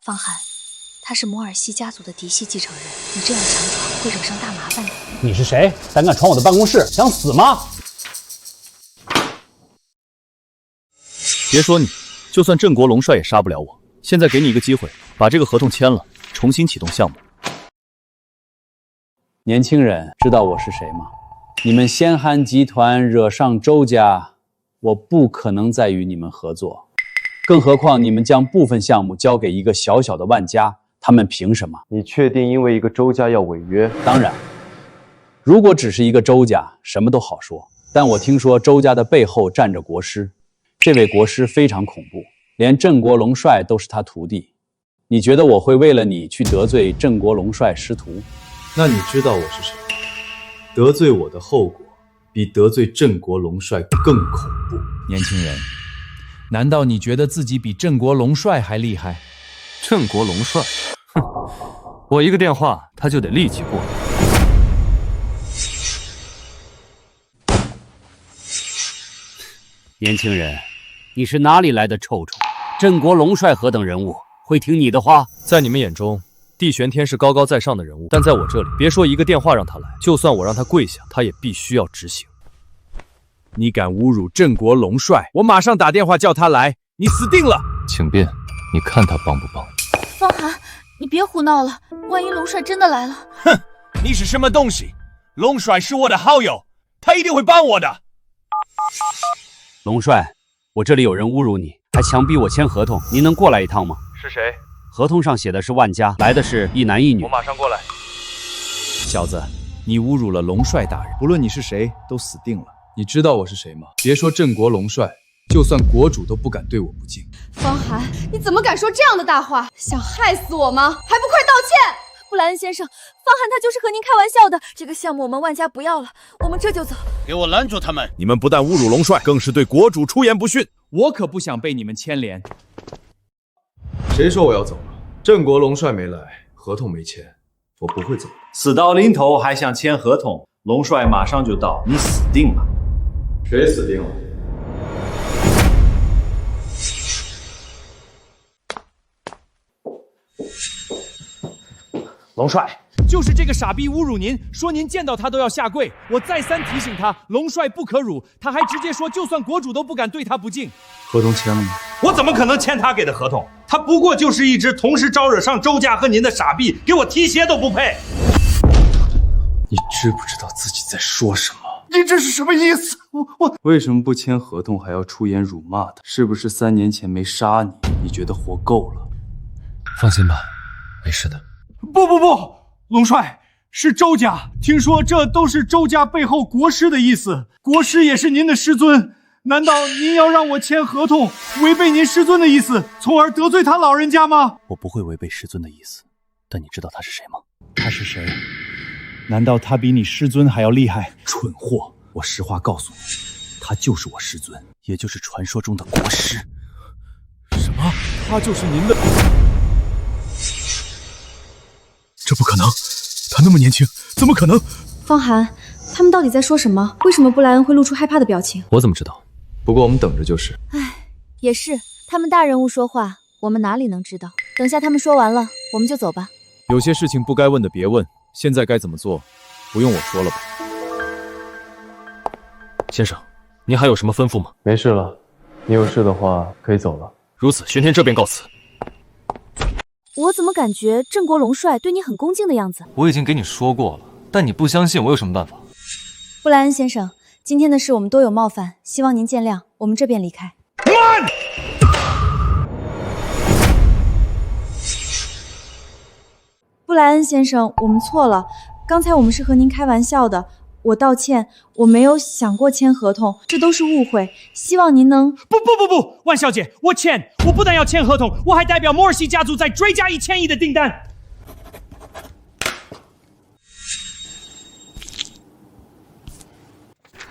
方寒，他是摩尔西家族的嫡系继承人，你这样强闯会惹上大麻烦的。你是谁？胆敢闯我的办公室，想死吗？别说你，就算郑国龙帅也杀不了我。现在给你一个机会，把这个合同签了，重新启动项目。年轻人，知道我是谁吗？你们先寒集团惹上周家，我不可能再与你们合作。更何况你们将部分项目交给一个小小的万家，他们凭什么？你确定因为一个周家要违约？当然，如果只是一个周家，什么都好说。但我听说周家的背后站着国师，这位国师非常恐怖，连郑国龙帅都是他徒弟。你觉得我会为了你去得罪郑国龙帅师徒？那你知道我是谁？得罪我的后果比得罪郑国龙帅更恐怖。年轻人，难道你觉得自己比郑国龙帅还厉害？郑国龙帅，哼，我一个电话他就得立即过来。年轻人，你是哪里来的臭虫？郑国龙帅何等人物会听你的话？在你们眼中，地玄天是高高在上的人物，但在我这里，别说一个电话让他来，就算我让他跪下，他也必须要执行。你敢侮辱郑国龙帅，我马上打电话叫他来，你死定了！请便，你看他帮不帮？方寒，你别胡闹了，万一龙帅真的来了……哼，你是什么东西？龙帅是我的好友，他一定会帮我的。龙帅，我这里有人侮辱你，还强逼我签合同，您能过来一趟吗？是谁？合同上写的是万家，来的是一男一女。我马上过来。小子，你侮辱了龙帅大人，不论你是谁，都死定了。你知道我是谁吗？别说郑国龙帅，就算国主都不敢对我不敬。方寒，你怎么敢说这样的大话？想害死我吗？还不快道歉！布莱恩先生，方寒他就是和您开玩笑的。这个项目我们万家不要了，我们这就走。给我拦住他们！你们不但侮辱龙帅，更是对国主出言不逊。我可不想被你们牵连。谁说我要走了？郑国龙帅没来，合同没签，我不会走。死到临头还想签合同，龙帅马上就到，你死定了。谁死定了？龙帅，就是这个傻逼侮辱您，说您见到他都要下跪。我再三提醒他，龙帅不可辱，他还直接说，就算国主都不敢对他不敬。合同签了吗？我怎么可能签他给的合同？他不过就是一只同时招惹上周家和您的傻逼，给我提鞋都不配。你知不知道自己在说什么？你这是什么意思？我为什么不签合同还要出言辱骂他？是不是3年前没杀你，你觉得活够了？放心吧，没事的。不，龙帅，是周家，听说这都是周家背后国师的意思，国师也是您的师尊，难道您要让我签合同，违背您师尊的意思，从而得罪他老人家吗？我不会违背师尊的意思，但你知道他是谁吗？他是谁？难道他比你师尊还要厉害？蠢货！我实话告诉你，他就是我师尊，也就是传说中的国师。什么？他就是您的？这不可能，他那么年轻，怎么可能？方寒，他们到底在说什么？为什么布莱恩会露出害怕的表情？我怎么知道？不过我们等着就是。唉，也是，他们大人物说话，我们哪里能知道？等下他们说完了，我们就走吧。有些事情不该问的别问，现在该怎么做，不用我说了吧？先生，您还有什么吩咐吗？没事了，你有事的话可以走了。如此，玄天这边告辞。我怎么感觉郑国龙帅对你很恭敬的样子？我已经给你说过了，但你不相信，我有什么办法？布莱恩先生，今天的事我们多有冒犯，希望您见谅，我们这便离开。慢！布莱恩先生，我们错了，刚才我们是和您开玩笑的，我道歉，我没有想过签合同，这都是误会，希望您能……不，万小姐，我签，我不但要签合同，我还代表摩尔西家族再追加1000亿的订单。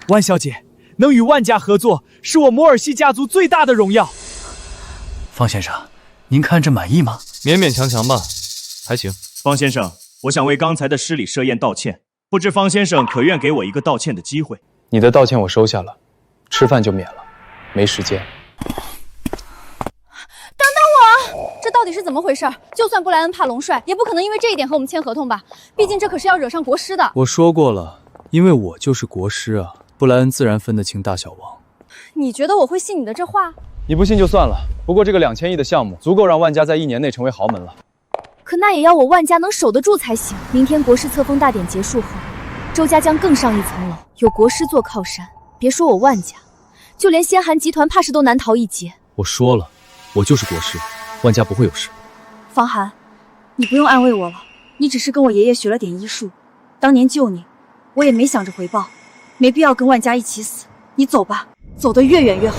万小姐，能与万家合作，是我摩尔西家族最大的荣耀。方先生，您看着满意吗？勉勉强强吧，还行。方先生，我想为刚才的失礼设宴道歉，不知方先生可愿给我一个道歉的机会？你的道歉我收下了，吃饭就免了，没时间。等等我，这到底是怎么回事？就算布莱恩怕龙帅，也不可能因为这一点和我们签合同吧？毕竟这可是要惹上国师的。我说过了，因为我就是国师啊，布莱恩自然分得清大小王。你觉得我会信你的这话？你不信就算了，不过这个2000亿的项目足够让万家在1年内成为豪门了。可那也要我万家能守得住才行。明天国师册封大典结束后，周家将更上一层楼，有国师做靠山，别说我万家，就连仙寒集团怕是都难逃一劫。我说了，我就是国师，万家不会有事。方寒，你不用安慰我了，你只是跟我爷爷学了点医术，当年救你，我也没想着回报，没必要跟万家一起死。你走吧，走得越远越好。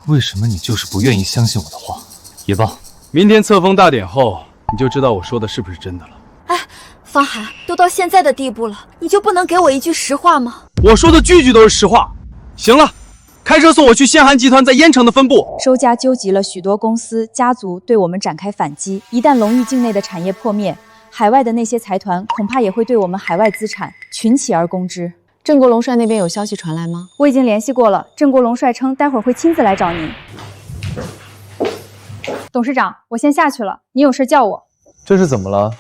为什么你就是不愿意相信我的话？也罢，明天册封大典后，你就知道我说的是不是真的了。哎，方寒，都到现在的地步了，你就不能给我一句实话吗？我说的句句都是实话。行了，开车送我去仙寒集团在燕城的分部。周家纠集了许多公司家族对我们展开反击，一旦龙域境内的产业破灭，海外的那些财团恐怕也会对我们海外资产群起而攻之。郑国龙帅那边有消息传来吗？我已经联系过了，郑国龙帅称待会儿会亲自来找您。董事长，我先下去了，你有事叫我。这是怎么了？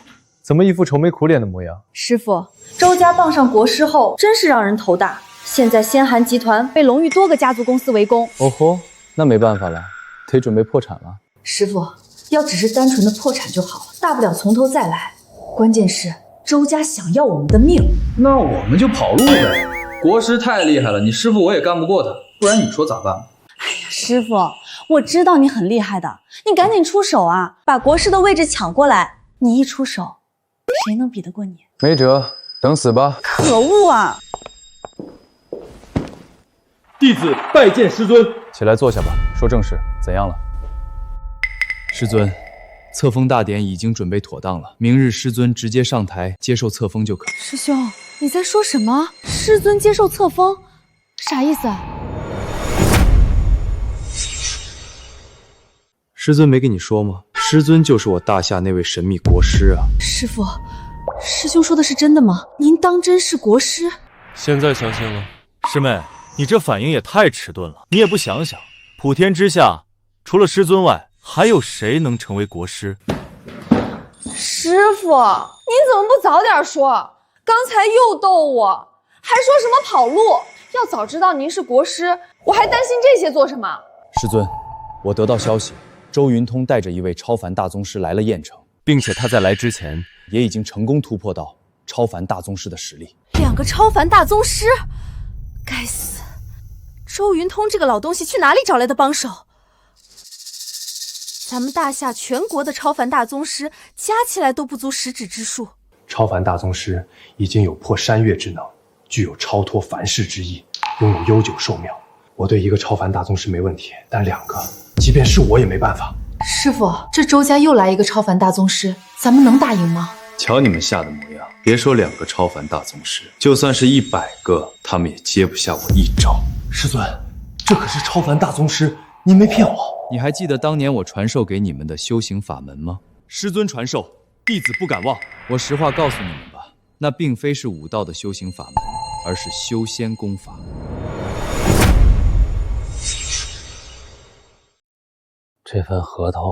怎么一副愁眉苦脸的模样？师傅，周家傍上国师后，真是让人头大。现在仙寒集团被龙域多个家族公司围攻。哦吼，那没办法了，得准备破产了。师傅，要只是单纯的破产就好了，大不了从头再来。关键是周家想要我们的命，那我们就跑路呗。国师太厉害了，你师傅我也干不过他，不然你说咋办？哎呀，师傅，我知道你很厉害的，你赶紧出手啊，把国师的位置抢过来。你一出手，谁能比得过你？没辙，等死吧。可恶啊！弟子拜见师尊。起来坐下吧，说正事，怎样了？师尊，册封大典已经准备妥当了，明日师尊直接上台接受册封就可以。师兄，你在说什么？师尊接受册封，啥意思啊？师尊没跟你说吗？师尊就是我大夏那位神秘国师啊。师父，师兄说的是真的吗？您当真是国师？现在相信了。师妹，你这反应也太迟钝了，你也不想想，普天之下除了师尊外，还有谁能成为国师？师傅，您怎么不早点说？刚才又逗我，还说什么跑路。要早知道您是国师，我还担心这些做什么？师尊，我得到消息，周云通带着一位超凡大宗师来了燕城，并且他在来之前也已经成功突破到超凡大宗师的实力。2个超凡大宗师，该死！周云通这个老东西去哪里找来的帮手？咱们大夏全国的超凡大宗师加起来都不足10指之数。超凡大宗师已经有破山岳之能，具有超脱凡世之意，拥有悠久寿命。我对1个超凡大宗师没问题，但2个，即便是我也没办法。师傅，这周家又来一个超凡大宗师，咱们能打赢吗？瞧你们吓的模样，别说2个超凡大宗师，就算是100个，他们也接不下我一招。师尊，这可是超凡大宗师，您没骗我。你还记得当年我传授给你们的修行法门吗？师尊传授，弟子不敢忘。我实话告诉你们吧，那并非是武道的修行法门，而是修仙功法。这份合同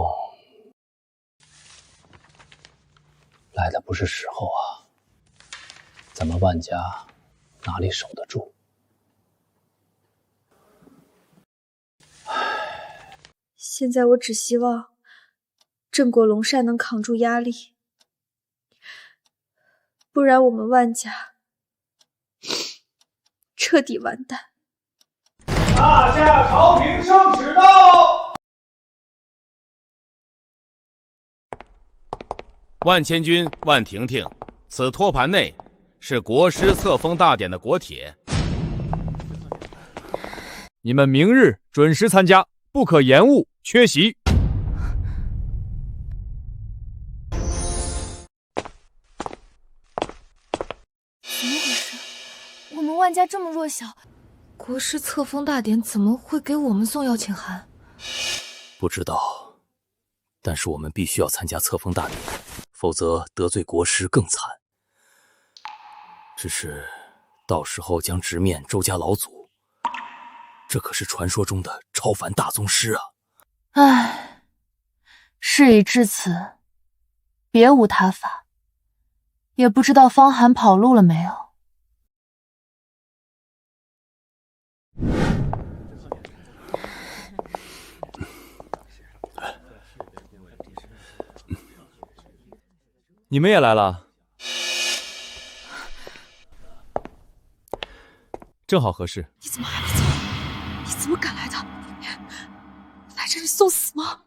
来的不是时候啊，咱们万家哪里守得住？现在我只希望郑国龙帅能扛住压力，不然我们万家彻底完蛋。大夏朝廷圣旨到！万千军、万婷婷，此托盘内是国师册封大典的国帖。你们明日准时参加，不可延误缺席。怎么回事？我们万家这么弱小，国师册封大典怎么会给我们送邀请函？不知道，但是我们必须要参加册封大典，否则得罪国师更惨。只是到时候将直面周家老祖，这可是传说中的超凡大宗师啊！唉，事已至此，别无他法。也不知道方寒跑路了没有。你们也来了，正好合适。你怎么还不走？你怎么赶来的？来这里送死吗？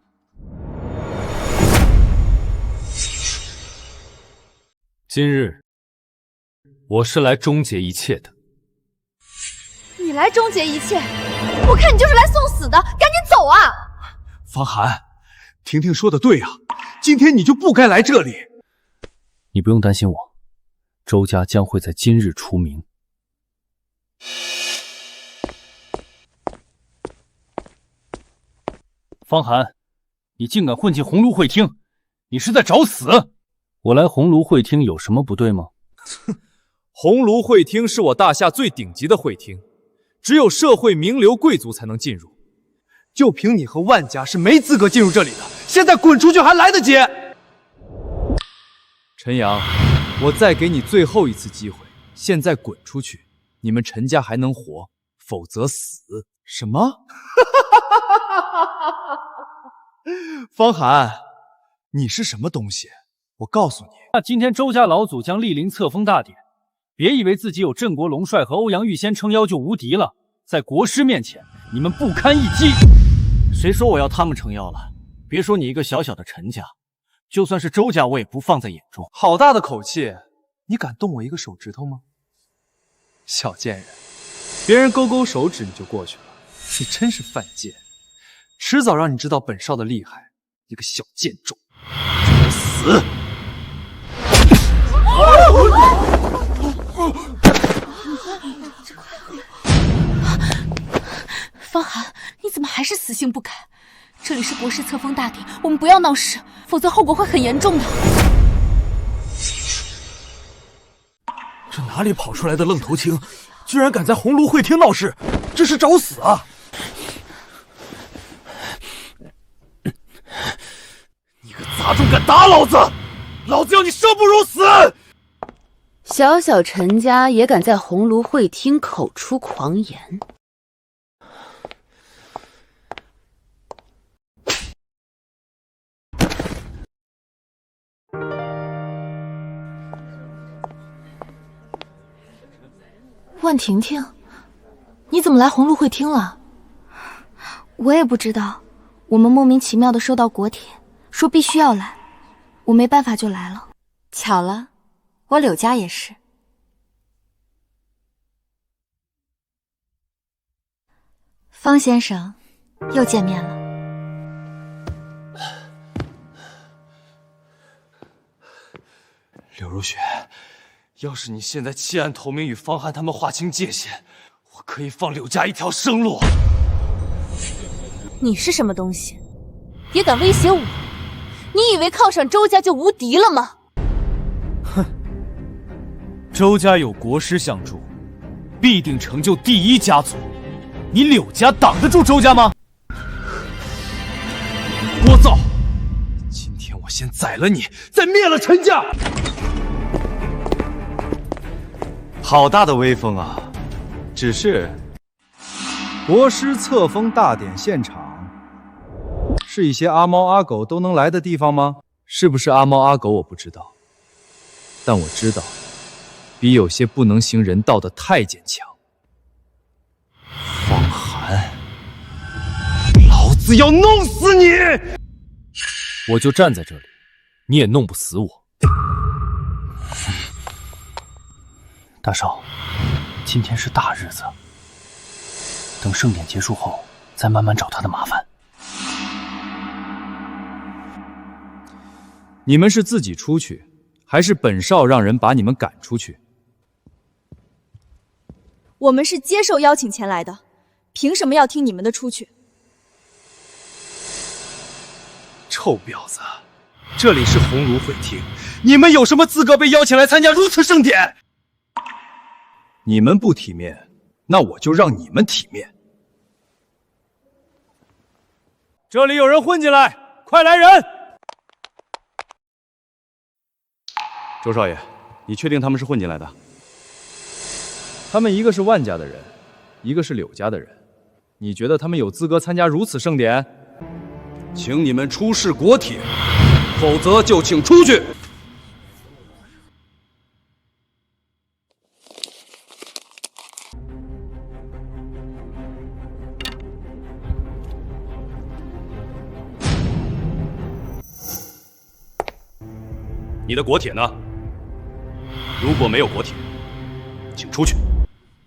今日我是来终结一切的。你来终结一切？我看你就是来送死的，赶紧走啊！方寒，婷婷说的对啊，今天你就不该来这里。你不用担心我，周家将会在今日出名。方寒，你竟敢混进鸿胪会厅，你是在找死！我来鸿胪会厅有什么不对吗？鸿胪会厅是我大夏最顶级的会厅，只有社会名流贵族才能进入。就凭你和万家是没资格进入这里的，现在滚出去还来得及。陈阳，我再给你最后一次机会，现在滚出去，你们陈家还能活，否则死。什么？方寒，你是什么东西？我告诉你，那今天周家老祖将莅临册封大典，别以为自己有镇国龙帅和欧阳玉仙撑腰就无敌了，在国师面前，你们不堪一击。谁说我要他们撑腰了？别说你一个小小的陈家，就算是周家，我也不放在眼中。好大的口气！你敢动我一个手指头吗？小贱人，别人勾勾手指你就过去了，你真是犯贱！迟早让你知道本少的厉害，你个小贱种！给我死！方寒，你怎么还是死性不改？这里是国师册封大典，我们不要闹事，否则后果会很严重的。这哪里跑出来的愣头青，居然敢在鸿胪会厅闹事，这是找死啊！你个杂种敢打老子，老子要你生不如死！小小陈家也敢在鸿胪会厅口出狂言。万婷婷，你怎么来鸿胪会厅了？我也不知道，我们莫名其妙的收到国帖，说必须要来，我没办法就来了。巧了，我柳家也是。方先生，又见面了。柳如雪，要是你现在弃暗投明，与方寒他们划清界限，我可以放柳家一条生路。你是什么东西，也敢威胁我？你以为靠上周家就无敌了吗？哼，周家有国师相助，必定成就第一家族。你柳家挡得住周家吗？聒噪！今天我先宰了你，再灭了陈家！好大的威风啊！只是国师册封大典现场，是一些阿猫阿狗都能来的地方吗？是不是阿猫阿狗我不知道，但我知道，比有些不能行人道的太监强。方寒，老子要弄死你！我就站在这里，你也弄不死我。大少，今天是大日子，等盛典结束后，再慢慢找他的麻烦。你们是自己出去，还是本少让人把你们赶出去？我们是接受邀请前来的，凭什么要听你们的出去？臭婊子，这里是鸿胪会厅，你们有什么资格被邀请来参加如此盛典？你们不体面，那我就让你们体面。这里有人混进来，快来人！周少爷，你确定他们是混进来的？他们一个是万家的人，一个是柳家的人，你觉得他们有资格参加如此盛典？请你们出示国帖，否则就请出去。你的国铁呢？如果没有国铁，请出去。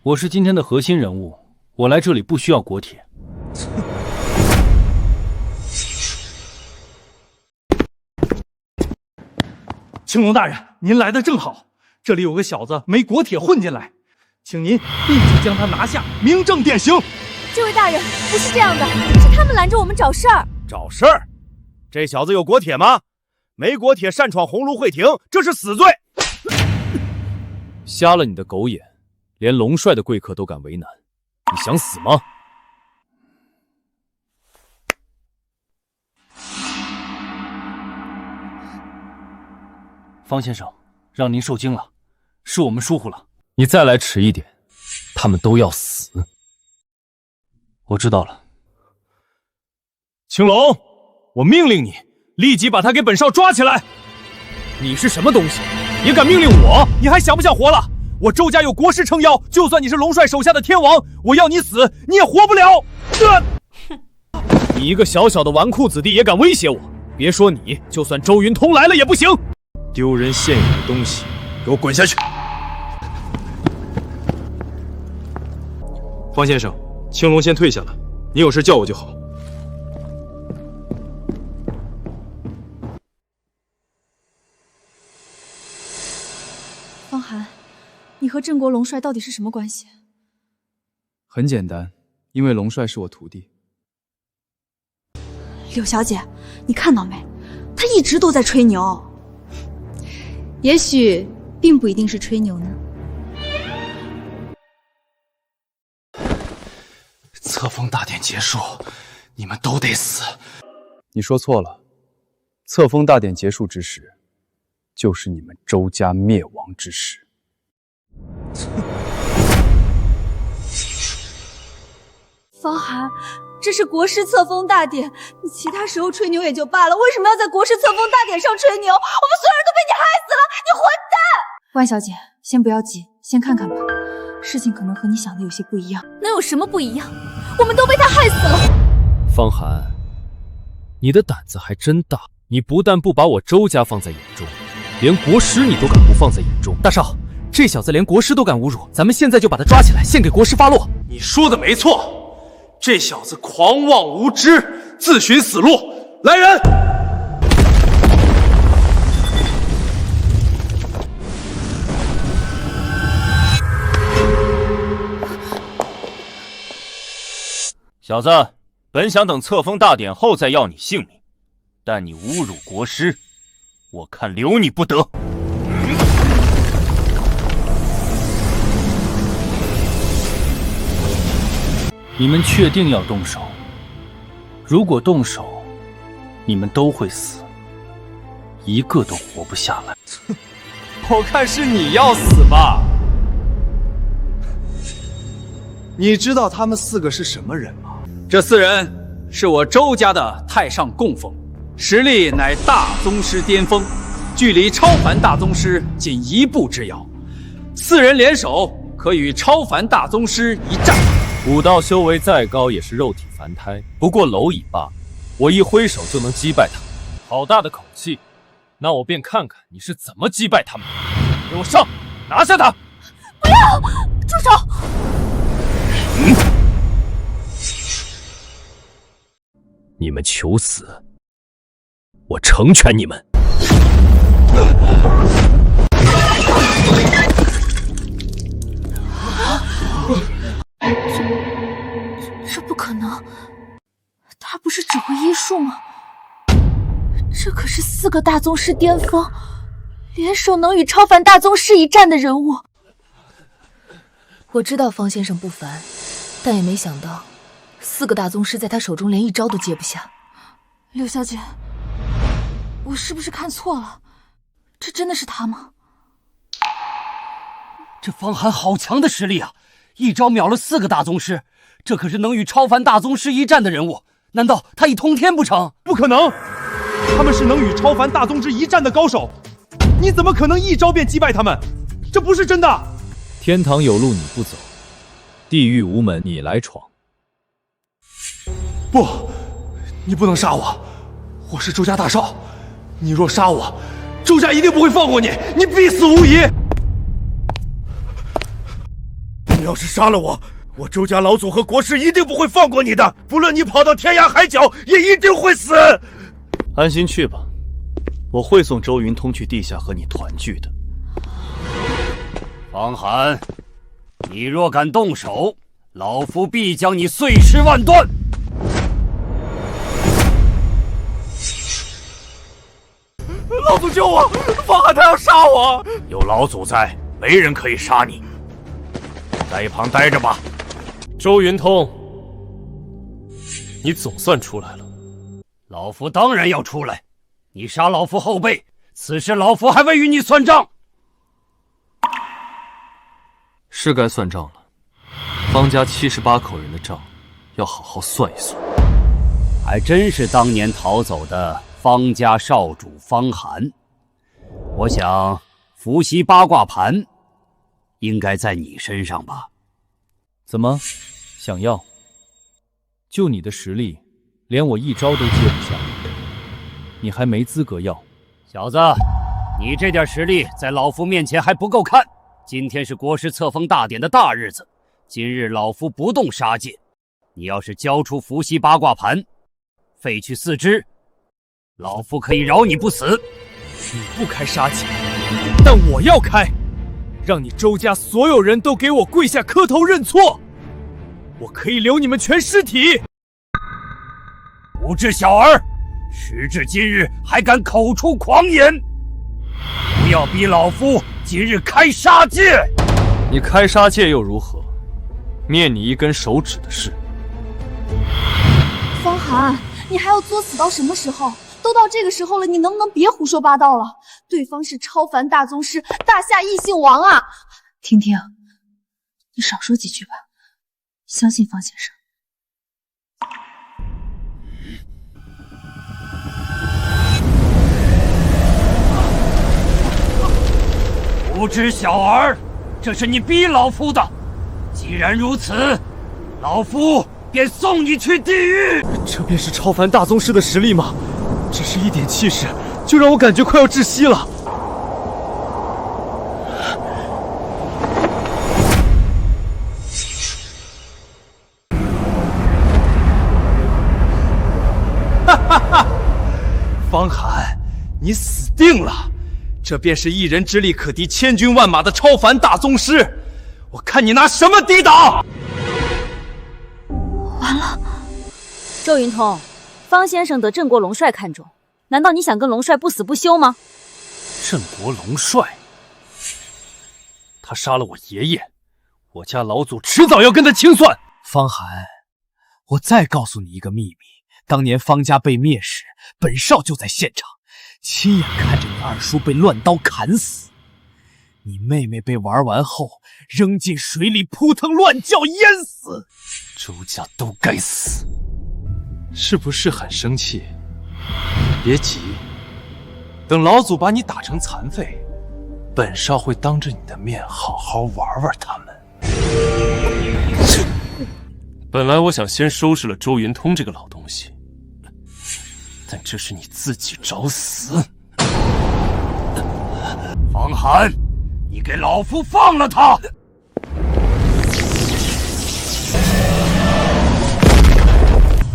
我是今天的核心人物，我来这里不需要国铁。青龙大人，您来的正好，这里有个小子没国铁混进来，请您立即将他拿下，明正典刑。这位大人，不是这样的，是他们拦着我们找事儿。找事儿？这小子有国铁吗？没国铁擅闯鸿胪会庭，这是死罪。瞎了你的狗眼，连龙帅的贵客都敢为难，你想死吗？方先生，让您受惊了，是我们疏忽了。你再来迟一点，他们都要死。我知道了。青龙，我命令你立即把他给本少抓起来！你是什么东西，也敢命令我？你还想不想活了？我周家有国师撑腰，就算你是龙帅手下的天王，我要你死，你也活不了！你一个小小的纨绔子弟也敢威胁我？别说你，就算周云通来了也不行！丢人现眼的东西，给我滚下去！方先生，青龙先退下了，你有事叫我就好。方寒，你和郑国龙帅到底是什么关系？很简单，因为龙帅是我徒弟。柳小姐，你看到没？他一直都在吹牛。也许并不一定是吹牛呢。册封大典结束，你们都得死。你说错了，册封大典结束之时，就是你们周家灭亡之时。方寒，这是国师册封大典，你其他时候吹牛也就罢了，为什么要在国师册封大典上吹牛？我们所有人都被你害死了，你混蛋！万小姐，先不要急，先看看吧。事情可能和你想的有些不一样。能有什么不一样？我们都被他害死了。方寒，你的胆子还真大！你不但不把我周家放在眼中，连国师你都敢不放在眼中。大少，这小子连国师都敢侮辱，咱们现在就把他抓起来，献给国师发落。你说的没错。这小子狂妄无知，自寻死路！来人！小子，本想等册封大典后再要你性命，但你侮辱国师，我看留你不得。你们确定要动手？如果动手，你们都会死，一个都活不下来。我看是你要死吧？你知道他们4个是什么人吗？这4人是我周家的太上供奉，实力乃大宗师巅峰，距离超凡大宗师仅1步之遥。4人联手，可与超凡大宗师一战。武道修为再高也是肉体凡胎，不过蝼蚁罢了。我一挥手就能击败他，好大的口气！那我便看看你是怎么击败他们的。给我上，拿下他！不要！住手！你们求死，我成全你们！这不可能，他不是只会医术吗？这可是4个大宗师巅峰，联手能与超凡大宗师一战的人物。我知道方先生不凡，但也没想到4个大宗师在他手中连一招都接不下。柳小姐，我是不是看错了？这真的是他吗？这方寒好强的实力啊！一招秒了4个大宗师，这可是能与超凡大宗师一战的人物，难道他已通天不成？不可能，他们是能与超凡大宗师一战的高手，你怎么可能一招便击败他们？这不是真的！天堂有路你不走，地狱无门你来闯。不，你不能杀我，我是周家大少，你若杀我，周家一定不会放过你，你必死无疑。你要是杀了我，我周家老祖和国师一定不会放过你的，不论你跑到天涯海角，也一定会死。安心去吧，我会送周云通去地下和你团聚的。方寒，你若敢动手，老夫必将你碎尸万段！老祖救我！方寒他要杀我！有老祖在，没人可以杀你。在一旁待着吧。周云通，你总算出来了。老夫当然要出来。你杀老夫后辈，此事老夫还未与你算账。是该算账了。方家78口人的账，要好好算一算。还真是当年逃走的方家少主方寒。我想伏羲八卦盘应该在你身上吧？怎么，想要？就你的实力，连我一招都接不下，你还没资格要。小子，你这点实力在老夫面前还不够看。今天是国师册封大典的大日子，今日老夫不动杀戒。你要是交出伏羲八卦盘，废去4只，老夫可以饶你不死。你不开杀戒，但我要开，让你周家所有人都给我跪下磕头认错。我可以留你们全尸体。无知小儿，时至今日还敢口出狂言！不要逼老夫今日开杀戒！你开杀戒又如何？灭你一根手指的事。方寒，你还要作死到什么时候？都到这个时候了，你能不能别胡说八道了？对方是超凡大宗师，大夏异姓王啊！婷婷，你少说几句吧，相信方先生。无知小儿，这是你逼老夫的。既然如此，老夫便送你去地狱。这便是超凡大宗师的实力吗？只是一点气势，就让我感觉快要窒息了。哈哈哈！方寒，你死定了！这便是一人之力可敌千军万马的超凡大宗师，我看你拿什么抵挡！完了，周云通，方先生得镇国龙帅看中，难道你想跟龙帅不死不休吗？镇国龙帅，他杀了我爷爷，我家老祖迟早要跟他清算。方寒，我再告诉你一个秘密，当年方家被灭时，本少就在现场，亲眼看着你二叔被乱刀砍死，你妹妹被玩完后扔进水里扑腾乱叫淹死，周家都该死。是不是很生气？别急，等老祖把你打成残废，本少会当着你的面好好玩玩他们。本来我想先收拾了周云通这个老东西，但这是你自己找死。方寒，你给老夫放了他！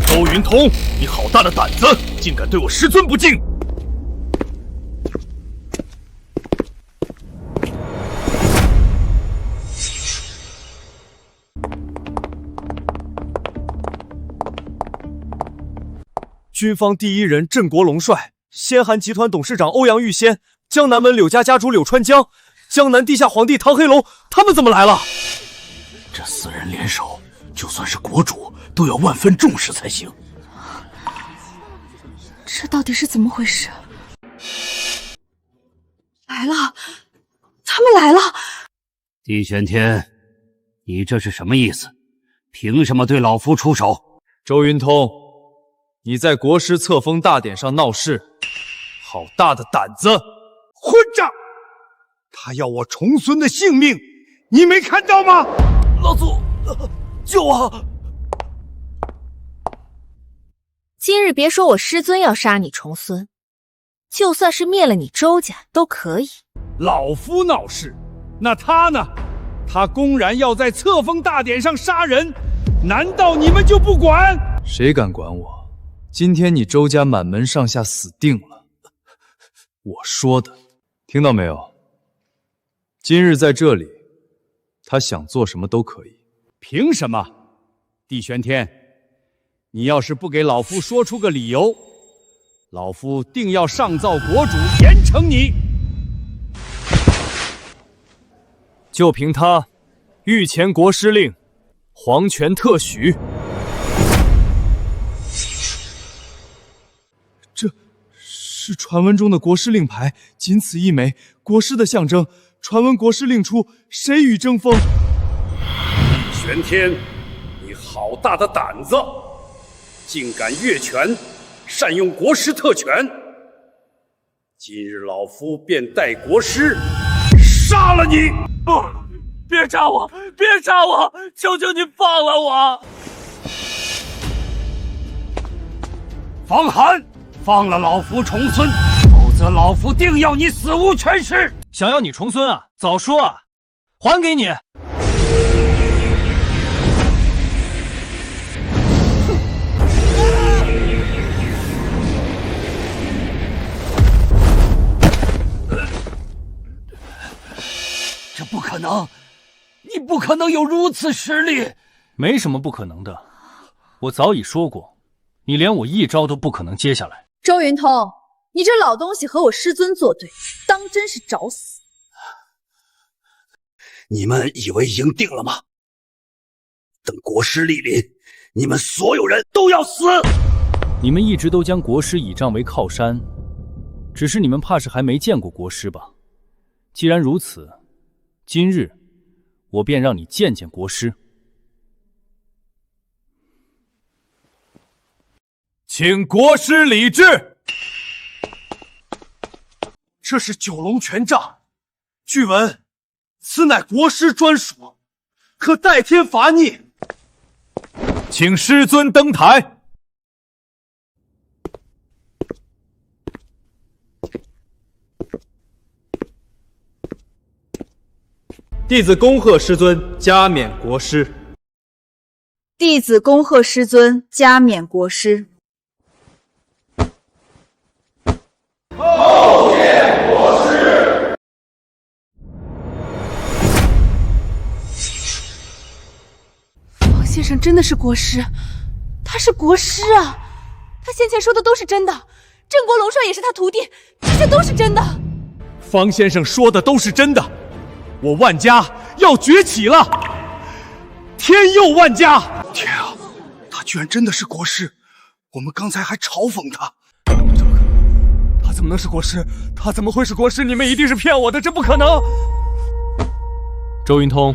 周云通，你好大的胆子，竟敢对我师尊不敬！军方第一人镇国龙帅，仙寒集团董事长欧阳玉仙，江南门柳家家主柳川江，江南地下皇帝唐黑龙，他们怎么来了？这4人联手，就算是国主都要万分重视才行。这到底是怎么回事？来了，他们来了！帝玄天，你这是什么意思？凭什么对老夫出手？周云通，你在国师册封大典上闹事，好大的胆子！混账！他要我重孙的性命，你没看到吗？老祖，救我！今日别说我师尊要杀你重孙，就算是灭了你周家都可以。老夫闹事，那他呢？他公然要在册封大典上杀人，难道你们就不管？谁敢管我？今天你周家满门上下死定了！我说的，听到没有？今日在这里，他想做什么都可以。凭什么？帝玄天，你要是不给老夫说出个理由，老夫定要上奏国主严惩你。就凭他，御前国师令，皇权特许。这是传闻中的国师令牌，仅此一枚，国师的象征。传闻国师令出，谁与争锋？帝玄天，你好大的胆子，竟敢越权，善用国师特权！今日老夫便带国师杀了你！不，别杀我！别杀我！求求你放了我！方寒，放了老夫重孙，否则老夫定要你死无全尸！想要你重孙啊？早说啊！还给你！这不可能！你不可能有如此实力！没什么不可能的，我早已说过，你连我一招都不可能接下来。周云通，你这老东西和我师尊作对，当真是找死！你们以为已经定了吗？等国师莅临，你们所有人都要死！你们一直都将国师倚仗为靠山，只是你们怕是还没见过国师吧？既然如此，今日我便让你见见国师。请国师礼制。这是九龙权杖，据闻此乃国师专属，可代天罚逆。请师尊登台。弟子恭贺师尊加冕国师。弟子恭贺师尊加冕国师。叩见国师。王先生真的是国师，他是国师啊！他先前说的都是真的，镇国龙帅也是他徒弟，这些都是真的。方先生说的都是真的，我万家要崛起了，天佑万家！天啊，他居然真的是国师！我们刚才还嘲讽他。他怎么能是国师？他怎么会是国师？你们一定是骗我的，这不可能！周云通，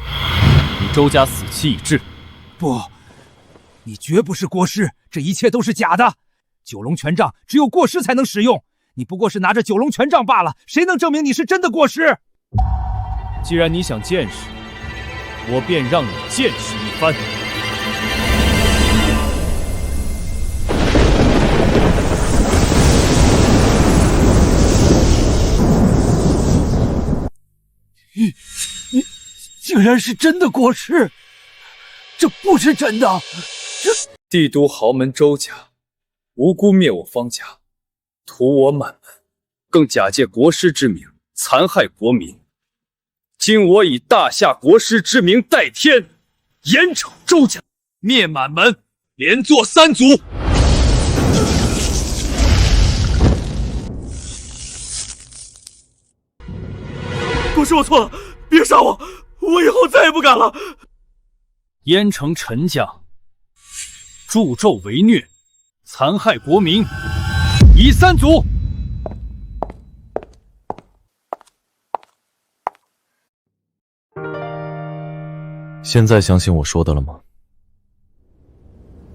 你周家死期已至。不，你绝不是国师，这一切都是假的。九龙权杖只有过师才能使用，你不过是拿着九龙权杖罢了，谁能证明你是真的过师？既然你想见识，我便让你见识一番。你竟然是真的国师，这不是真的！这帝都豪门周家无辜灭我方家，屠我满门，更假借国师之名残害国民。今我以大夏国师之名代天，严惩周家，灭满门，连坐3族。国师，我错了，别杀我，我以后再也不敢了。燕城陈家助纣为虐，残害国民，夷3族。现在相信我说的了吗？